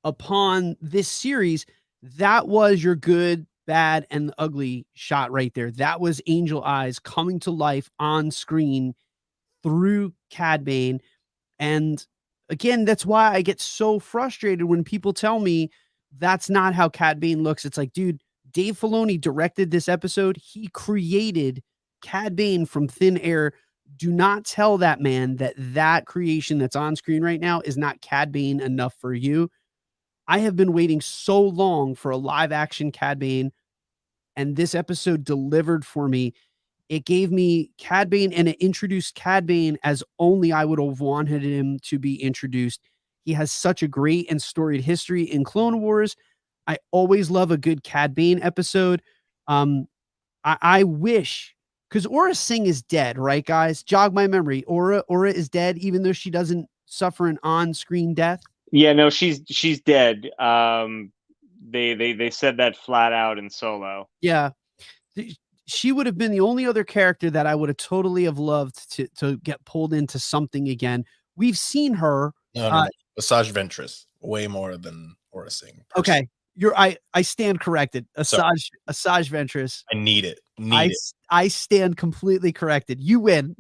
upon this series. That was your Good, Bad, and the Ugly shot right there. That was angel eyes coming to life on screen through Cad Bane. And again, that's why I get so frustrated when people tell me that's not how Cad Bane looks. It's like, dude, Dave Filoni directed this episode. He created Cad Bane from thin air. Do not tell that man that creation that's on screen right now is not Cad Bane enough for you. I have been waiting so long for a live action Cad Bane, and this episode delivered for me. It gave me Cad Bane, and it introduced Cad Bane as only I would have wanted him to be introduced. He has such a great and storied history in Clone Wars. I always love a good Cad Bane episode. I wish, because Aura Singh is dead, right, guys? Jog my memory. Aura is dead, even though she doesn't suffer an on-screen death. Yeah, no, she's dead. They said that flat out in Solo. Yeah. She would have been the only other character that I would have totally have loved to get pulled into something again. We've seen her. No. Asajj Ventress, way more than Aura Singh. Okay. I stand corrected. Asajj Ventress. I need it. I stand completely corrected. You win.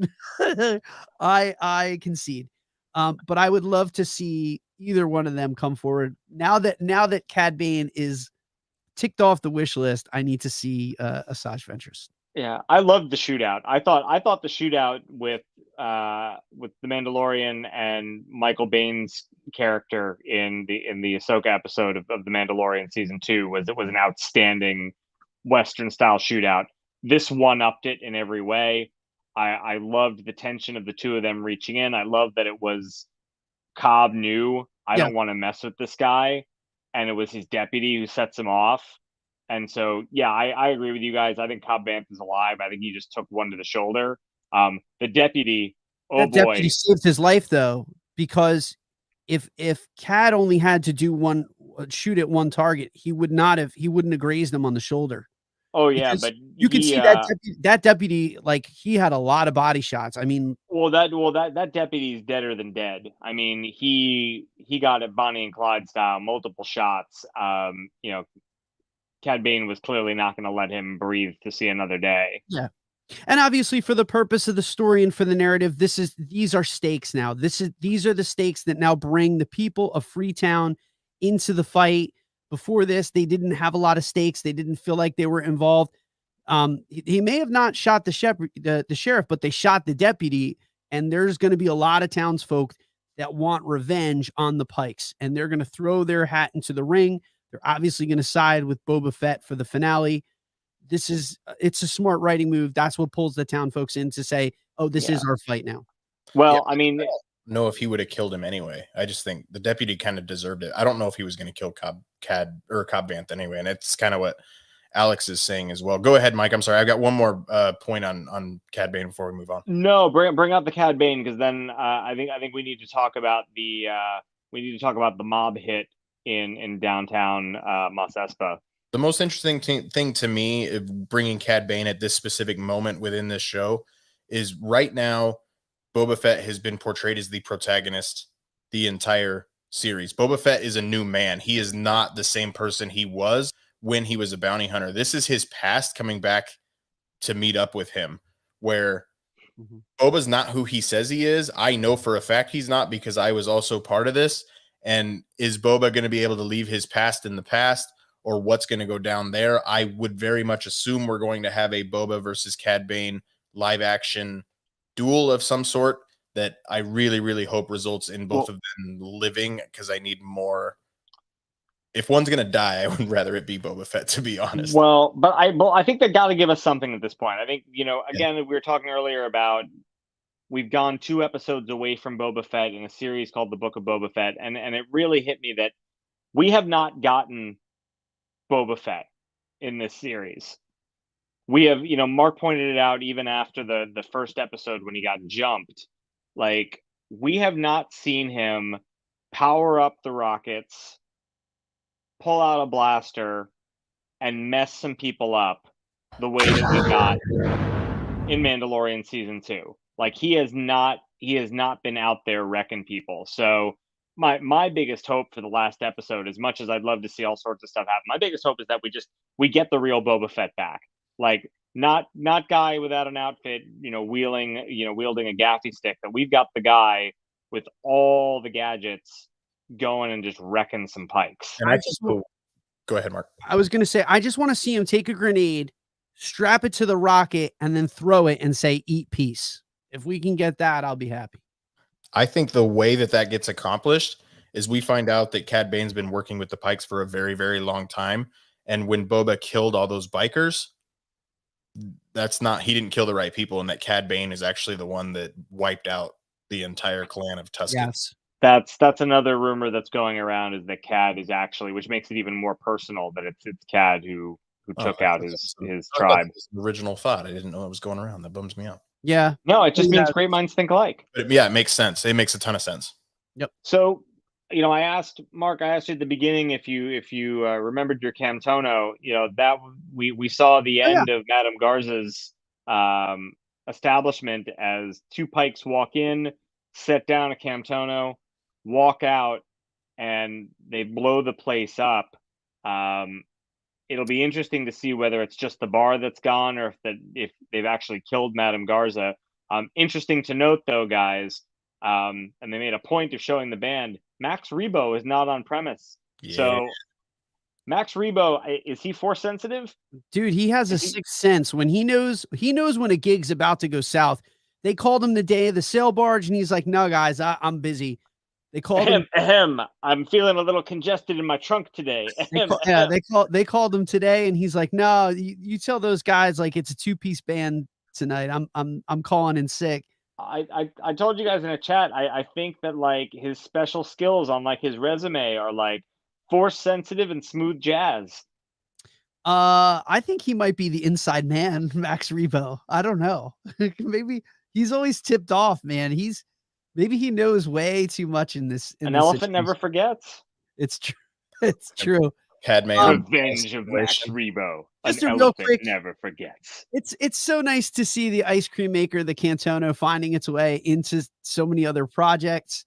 I concede. But I would love to see either one of them come forward. Now that Cad Bane is ticked off the wish list, I need to see Asajj Ventress. Yeah, I loved the shootout. I thought the shootout with the Mandalorian and Michael Baine's character in the Ahsoka episode of The Mandalorian season 2 was an outstanding Western style shootout. This one upped it in every way. I loved the tension of the two of them reaching in. I loved that it was Cobb knew I don't want to mess with this guy, and it was his deputy who sets him off. And so, yeah, I agree with you guys. I think Cobb Vanth is alive. I think he just took one to the shoulder. The deputy, deputy saved his life though, because if Cad only had to shoot at one target, he wouldn't have grazed him on the shoulder. Oh yeah, because but you can see that deputy, like, he had a lot of body shots. I mean, that deputy is deader than dead. I mean, he got it Bonnie and Clyde style, multiple shots. You know, Cad Bane was clearly not going to let him breathe to see another day. Yeah. And obviously, for the purpose of the story and for the narrative, these are stakes now. These are the stakes that now bring the people of Freetown into the fight. Before this, they didn't have a lot of stakes. They didn't feel like they were involved. He may have not shot the sheriff, but they shot the deputy. And there's going to be a lot of townsfolk that want revenge on the Pikes, and they're going to throw their hat into the ring. They're obviously going to side with Boba Fett for the finale. It's a smart writing move. That's what pulls the town folks in to say, oh, this is our fight now. Well, I mean, know if he would have killed him anyway. I just think the deputy kind of deserved it. I don't know if he was going to kill Cobb Vanth anyway, and it's kind of what Alex is saying as well. Go ahead, Mike. I'm sorry. I've got one more point on Cad Bane before we move on. No, bring up the Cad Bane, because then I think we need to talk about the mob hit in downtown Mos Espa. The most interesting thing to me of bringing Cad Bane at this specific moment within this show is right now Boba Fett has been portrayed as the protagonist the entire series. Boba Fett is a new man. He is not the same person he was when he was a bounty hunter. This is his past coming back to meet up with him, where Boba's not who he says he is. I know for a fact he's not, because I was also part of this. And is Boba going to be able to leave his past in the past, or what's going to go down there? I would very much assume we're going to have a Boba versus Cad Bane live action duel of some sort that I really, really hope results in both of them living, because I need more. If one's going to die, I would rather it be Boba Fett, to be honest. Well, but I think they got to give us something at this point. I think, again, we were talking earlier about we've gone 2 episodes away from Boba Fett in a series called The Book of Boba Fett, and it really hit me that we have not gotten Boba Fett in this series. We have, Mark pointed it out even after the first episode when he got jumped. Like, we have not seen him power up the rockets, pull out a blaster, and mess some people up the way that we got in Mandalorian season 2. Like, he has not been out there wrecking people. So my biggest hope for the last episode, as much as I'd love to see all sorts of stuff happen, my biggest hope is that we get the real Boba Fett back. Like, not guy without an outfit, wielding a gaffy stick, that we've got the guy with all the gadgets going and just wrecking some pikes. And go ahead, Mark. I was going to say, I just want to see him take a grenade, strap it to the rocket, and then throw it and say, "Eat peace." If we can get that, I'll be happy. I think the way that gets accomplished is we find out that Cad Bane's been working with the Pikes for a very, very long time. And when Boba killed all those bikers, he didn't kill the right people, and that Cad Bane is actually the one that wiped out the entire clan of Tusken. Yes. That's another rumor that's going around, is that Cad is actually, which makes it even more personal, that it's Cad who took out his tribe. Original thought. I didn't know it was going around. That bums me out. Yeah. No, it just means great minds think alike. But it makes sense. It makes a ton of sense. Yep. So, I asked Mark at the beginning if you remembered your Camtono. That we saw the end of Madame Garza's establishment as 2 Pikes walk in, set down a Camtono, walk out, and they blow the place up. It'll be interesting to see whether it's just the bar that's gone, or if they've actually killed Madame Garza. Interesting to note, though, guys, and they made a point of showing the band, Max Rebo is not on premise. Yeah. So Max Rebo, is he Force sensitive? Dude, he has a sixth sense. When he knows when a gig's about to go south. They called him the day of the sail barge, and he's like, "No, guys, I'm busy." They called him. I'm feeling a little congested in my trunk today. They called him today, and he's like, "No, you tell those guys, like, it's a 2-piece band tonight. I'm calling in sick." I told you guys in a chat. I think that, like, his special skills on, like, his resume are like Force sensitive and smooth jazz. I think he might be the inside man, Max Rebo. I don't know. Maybe he's always tipped off, man. Maybe he knows way too much in this. An elephant never forgets. It's true. It's true. Revenge of Max Rebo. Just An elephant never forgets. It's so nice to see the ice cream maker, the Camtono, finding its way into so many other projects.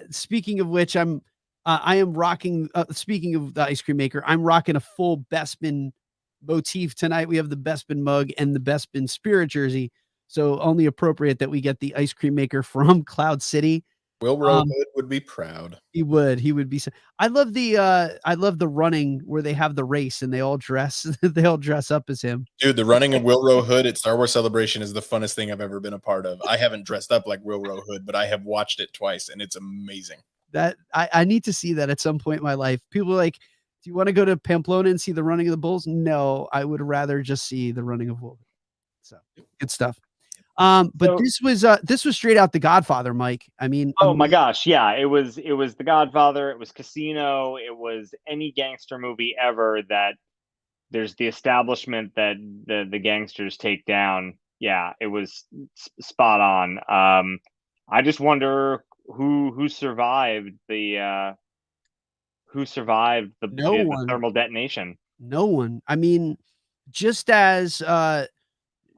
Speaking of which, I am rocking. Speaking of the ice cream maker, I'm rocking a full Bespin motif tonight. We have the Bespin mug and the Bespin spirit jersey. So only appropriate that we get the ice cream maker from Cloud City. Will Road would be proud. He would be. I love the running where they have the race and they all dress up as him. Dude, the running of Wilro Hood at Star Wars Celebration is the funnest thing I've ever been a part of. I haven't dressed up like Wilro Hood, but I have watched it twice, and it's amazing. That I need to see that at some point in my life. People are like, "Do you want to go to Pamplona and see the running of the bulls?" No, I would rather just see the running of Wilro. So good stuff. But So, this was straight out The Godfather, Mike. I mean, oh my gosh, yeah, it was The Godfather, it was Casino, it was any gangster movie ever that there's the establishment that the gangsters take down. Yeah, it was spot on. I just wonder who survived no the one, thermal detonation. no one. I mean, just as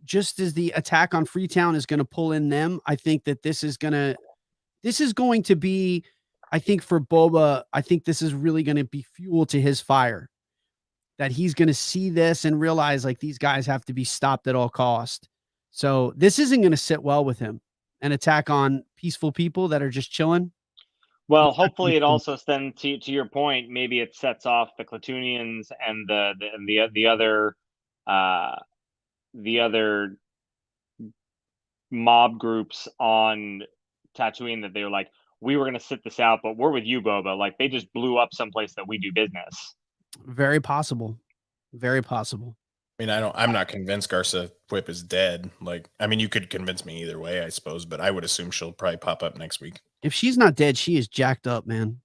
just as the attack on Freetown is going to pull in them, I think that this is going to be, I think for Boba, I think this is really going to be fuel to his fire. That he's going to see this and realize like these guys have to be stopped at all cost. So this isn't going to sit well with him. An attack on peaceful people that are just chilling. Well, It's not gonna hopefully be it cool. also then to your point, maybe it sets off the Clatoonians and the other uh the other mob groups on Tatooine that they were like, we were going to sit this out, but we're with you, Boba. Like they just blew up someplace that we do business. Very possible. Very possible. I mean, I'm not convinced Garza Whip is dead. Like, I mean, you could convince me either way, I suppose, but I would assume she'll probably pop up next week. If she's not dead, she is jacked up, man.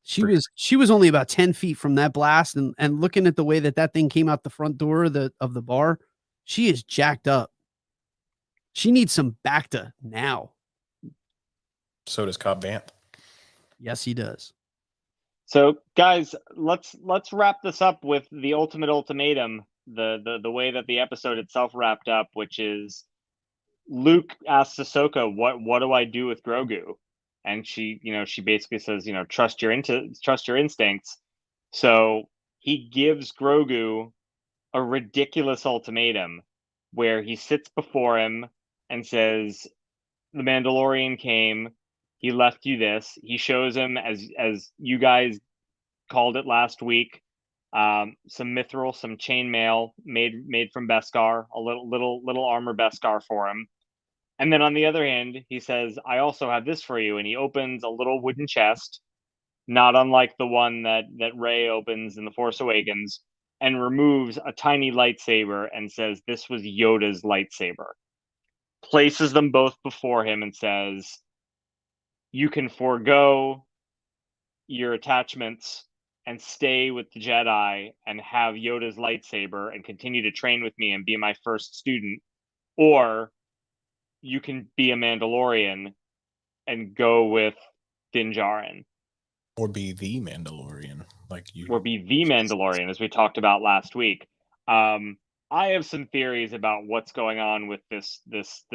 For She was only about 10 feet from that blast, and looking at the way that that thing came out the front door of the bar, she is jacked up. She needs some Bacta now. So does Cobb Vanth. Yes, he does. So, guys, let's wrap this up with the ultimate ultimatum, the way that the episode itself wrapped up, which is Luke asks Ahsoka, "What do I do with Grogu?" And she basically says, trust your instincts. So he gives Grogu a ridiculous ultimatum where he sits before him and says, "The Mandalorian came. He left you this." He shows him, as you guys called it last week, some mithril, some chainmail made from Beskar, a little armor Beskar for him. And then on the other hand, he says, "I also have this for you," and he opens a little wooden chest, not unlike the one that Rey opens in The Force Awakens, and removes a tiny lightsaber and says, "This was Yoda's lightsaber." Places them both before him and says, "You can forego your attachments and stay with the Jedi and have Yoda's lightsaber and continue to train with me and be my first student, or you can be a Mandalorian and go with Din Djarin." Or be the Mandalorian, Or be the Mandalorian, as we talked about last week. I have some theories about what's going on with this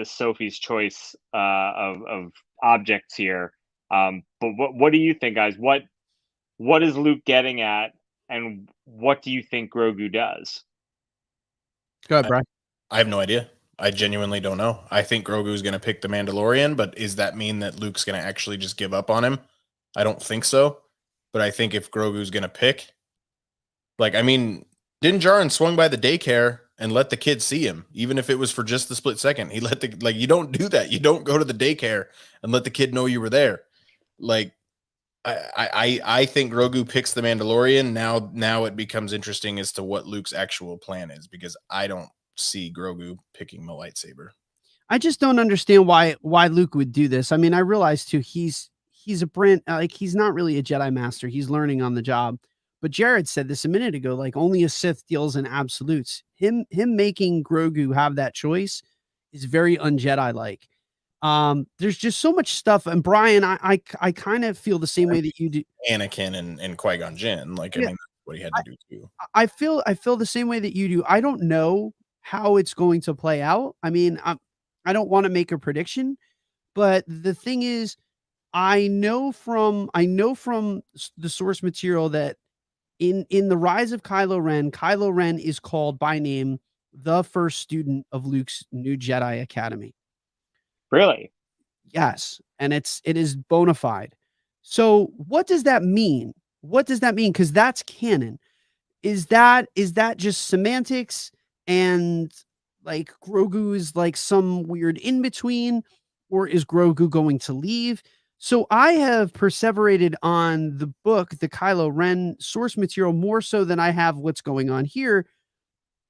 Sophie's choice of objects here. But what do you think, guys? What is Luke getting at, and what do you think Grogu does? Go ahead, Brian. I have no idea. I genuinely don't know. I think Grogu's going to pick the Mandalorian, but does that mean that Luke's going to actually just give up on him? I don't think so. But I think if Grogu's going to pick, I mean, Din Djarin swung by the daycare and let the kid see him, even if it was for just the split second. He let you don't do that. You don't go to the daycare and let the kid know you were there. I think Grogu picks the Mandalorian. Now it becomes interesting as to what Luke's actual plan is, because I don't see Grogu picking the lightsaber. I just don't understand why Luke would do this. I mean, I realize too he's a brand he's not really a Jedi master. He's learning on the job. But Jared said this a minute ago, like only a Sith deals in absolutes. Him making Grogu have that choice is very un-Jedi like. There's just so much stuff. And Brian, I kind of feel the same way that you do. Anakin and Qui-Gon Jinn, I mean, that's what he had to do too. I feel the same way that you do. I don't know how it's going to play out. I mean, I don't want to make a prediction, but the thing is, I know from the source material that in the Rise of Kylo Ren is called by name the first student of Luke's new Jedi Academy. Really? Yes, and it is bona fide. So what does that mean? What does that mean? Because that's canon. Is that just semantics, and Grogu is some weird in between, or is Grogu going to leave? So I have perseverated on the book, the Kylo Ren source material, more so than I have what's going on here.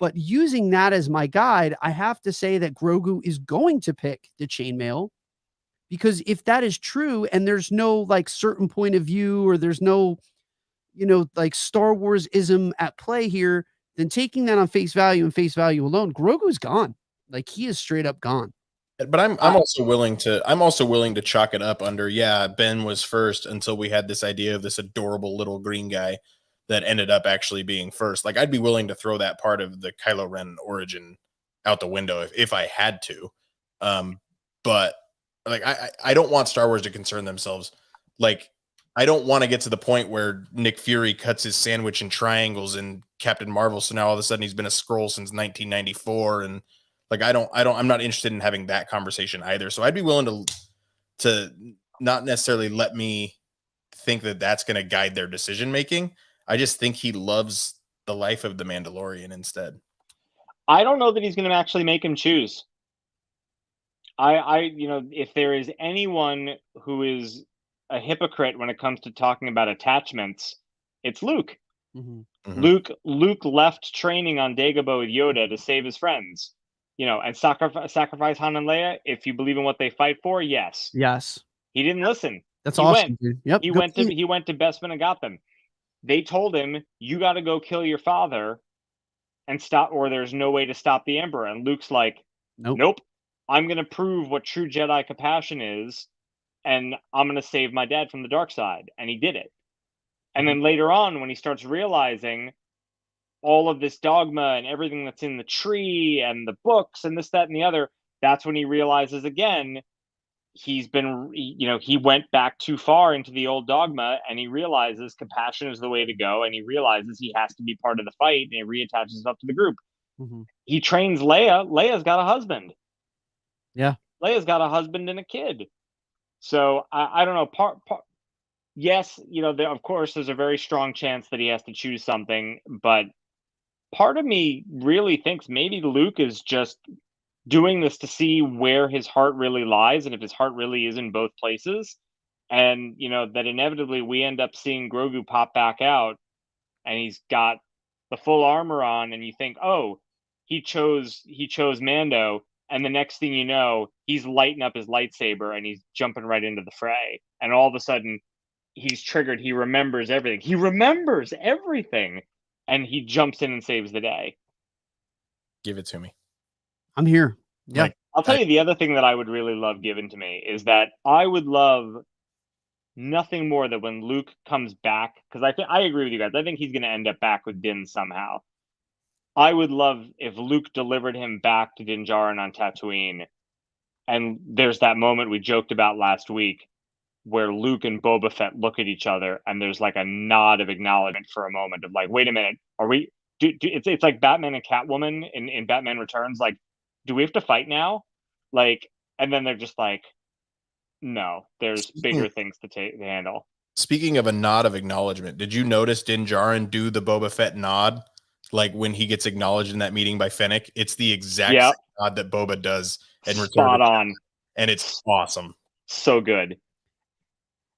But using that as my guide, I have to say that Grogu is going to pick the chainmail, because if that is true and there's no like certain point of view, or there's no, like Star Wars ism at play here, then taking that on face value and face value alone, Grogu's gone. Like, he is straight up gone. But I'm also willing to chalk it up under, yeah, Ben was first until we had this idea of this adorable little green guy that ended up actually being first. Like, I'd be willing to throw that part of the Kylo Ren origin out the window if I had to. But like, I don't want Star Wars to concern themselves. Like, I don't want to get to the point where Nick Fury cuts his sandwich in triangles in Captain Marvel, so now all of a sudden he's been a Skrull since 1994, and like, I'm not interested in having that conversation either. So I'd be willing to not necessarily let me think that that's going to guide their decision making. I just think he loves the life of the Mandalorian instead. I don't know that he's going to actually make him choose. If there is anyone who is a hypocrite when it comes to talking about attachments, it's Luke. Mm-hmm. Mm-hmm. Luke left training on Dagobah with Yoda to save his friends. And sacrifice Han and Leia. If you believe in what they fight for, yes. He didn't listen. That's he awesome, dude. Yep. He went to Bespin and got them. They told him, you got to go kill your father and stop, or there's no way to stop the Emperor. And Luke's like, nope. I'm going to prove what true Jedi compassion is, and I'm going to save my dad from the dark side. And he did it. And then later on, when he starts realizing all of this dogma and everything that's in the tree and the books and this, that, and the other, that's when he realizes again, he went back too far into the old dogma, and he realizes compassion is the way to go, and he realizes he has to be part of the fight, and he reattaches himself to the group. Mm-hmm. He trains Leia. Leia's got a husband. Yeah. Leia's got a husband and a kid. So I don't know. Yes, of course, there's a very strong chance that he has to choose something, but part of me really thinks maybe Luke is just doing this to see where his heart really lies, and if his heart really is in both places, and that inevitably we end up seeing Grogu pop back out, and he's got the full armor on, and you think, oh, he chose Mando, and the next thing you know, he's lighting up his lightsaber and he's jumping right into the fray, and all of a sudden he's triggered. He remembers everything, and he jumps in and saves the day. Give it to me. I'm here. Yeah. I'll tell you the other thing that I would really love given to me is that I would love nothing more than when Luke comes back, because I agree with you guys. I think he's going to end up back with Din somehow. I would love if Luke delivered him back to Din Djarin on Tatooine, and there's that moment we joked about last week where Luke and Boba Fett look at each other, and there's like a nod of acknowledgement for a moment of like, wait a minute, are we? It's like Batman and Catwoman in Batman Returns, like, do we have to fight now? Like, and then they're just like, no, there's bigger things to handle. Speaking of a nod of acknowledgement, did you notice Din Djarin do the Boba Fett nod? Like when he gets acknowledged in that meeting by Fennec, it's the exact same nod that Boba does in Return. Spot on. And it's awesome. So good.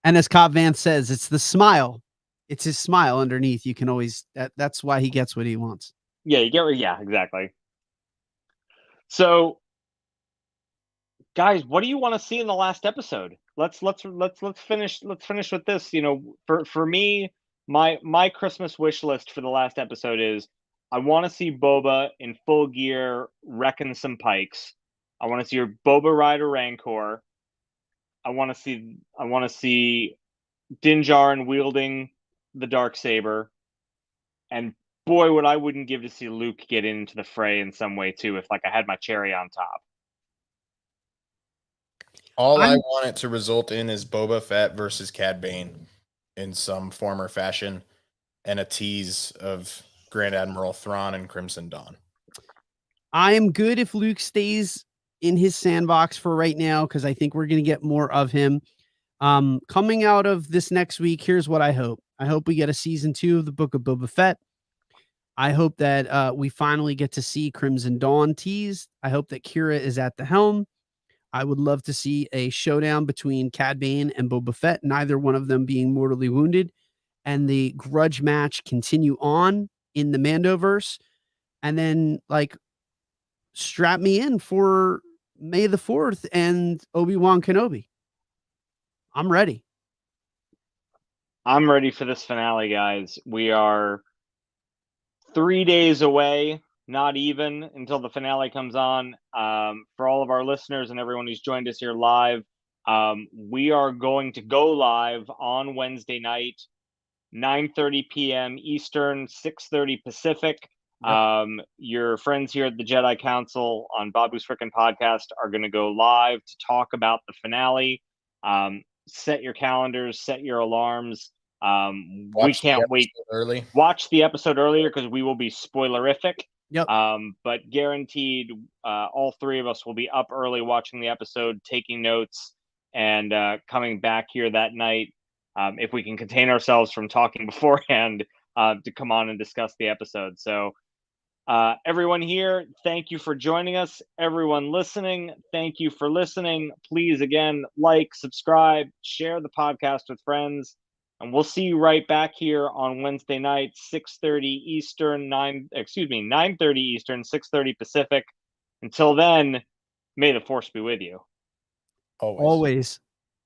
And as Cobb Vance says, it's the smile. It's his smile underneath. You can always, that's why he gets what he wants. Yeah, exactly. So, guys, what do you want to see in the last episode? Let's finish with this. For me, my Christmas wish list for the last episode is I want to see Boba in full gear wrecking some pikes. I want to see your Boba ride a Rancor. I want to see Din Djarin wielding the Darksaber, and boy, what I wouldn't give to see Luke get into the fray in some way too, if like I had my cherry on top. All I want it to result in is Boba Fett versus Cad Bane in some form or fashion, and a tease of Grand Admiral Thrawn and Crimson Dawn. I am good if Luke stays in his sandbox for right now, because I think we're going to get more of him. Coming out of this next week, here's what I hope. I hope we get a season 2 of the Book of Boba Fett. I hope that we finally get to see Crimson Dawn teased. I hope that Kira is at the helm. I would love to see a showdown between Cad Bane and Boba Fett, neither one of them being mortally wounded, and the grudge match continue on in the Mandoverse. and then like strap me in for May the 4th and Obi-Wan Kenobi. I'm ready. I'm ready for this finale, guys. We are 3 days away, not even until the finale comes on. For all of our listeners and everyone who's joined us here live, we are going to go live on Wednesday night, 9:30 p.m. Eastern, 6:30 Pacific. Yep. Your friends here at the Jedi Council on Babu's Frickin' Podcast are going to go live to talk about the finale. Set your calendars, set your alarms. We can't wait. Early. Watch the episode earlier because we will be spoilerific. Yep. But guaranteed, all three of us will be up early watching the episode, taking notes, and coming back here that night. If we can contain ourselves from talking beforehand, to come on and discuss the episode. So everyone here, thank you for joining us. Everyone listening, thank you for listening. Please, again, like, subscribe, share the podcast with friends. And we'll see you right back here on Wednesday night, 6:30 Eastern, 9:30 Eastern, 6:30 Pacific. Until then, may the force be with you. Always. Always.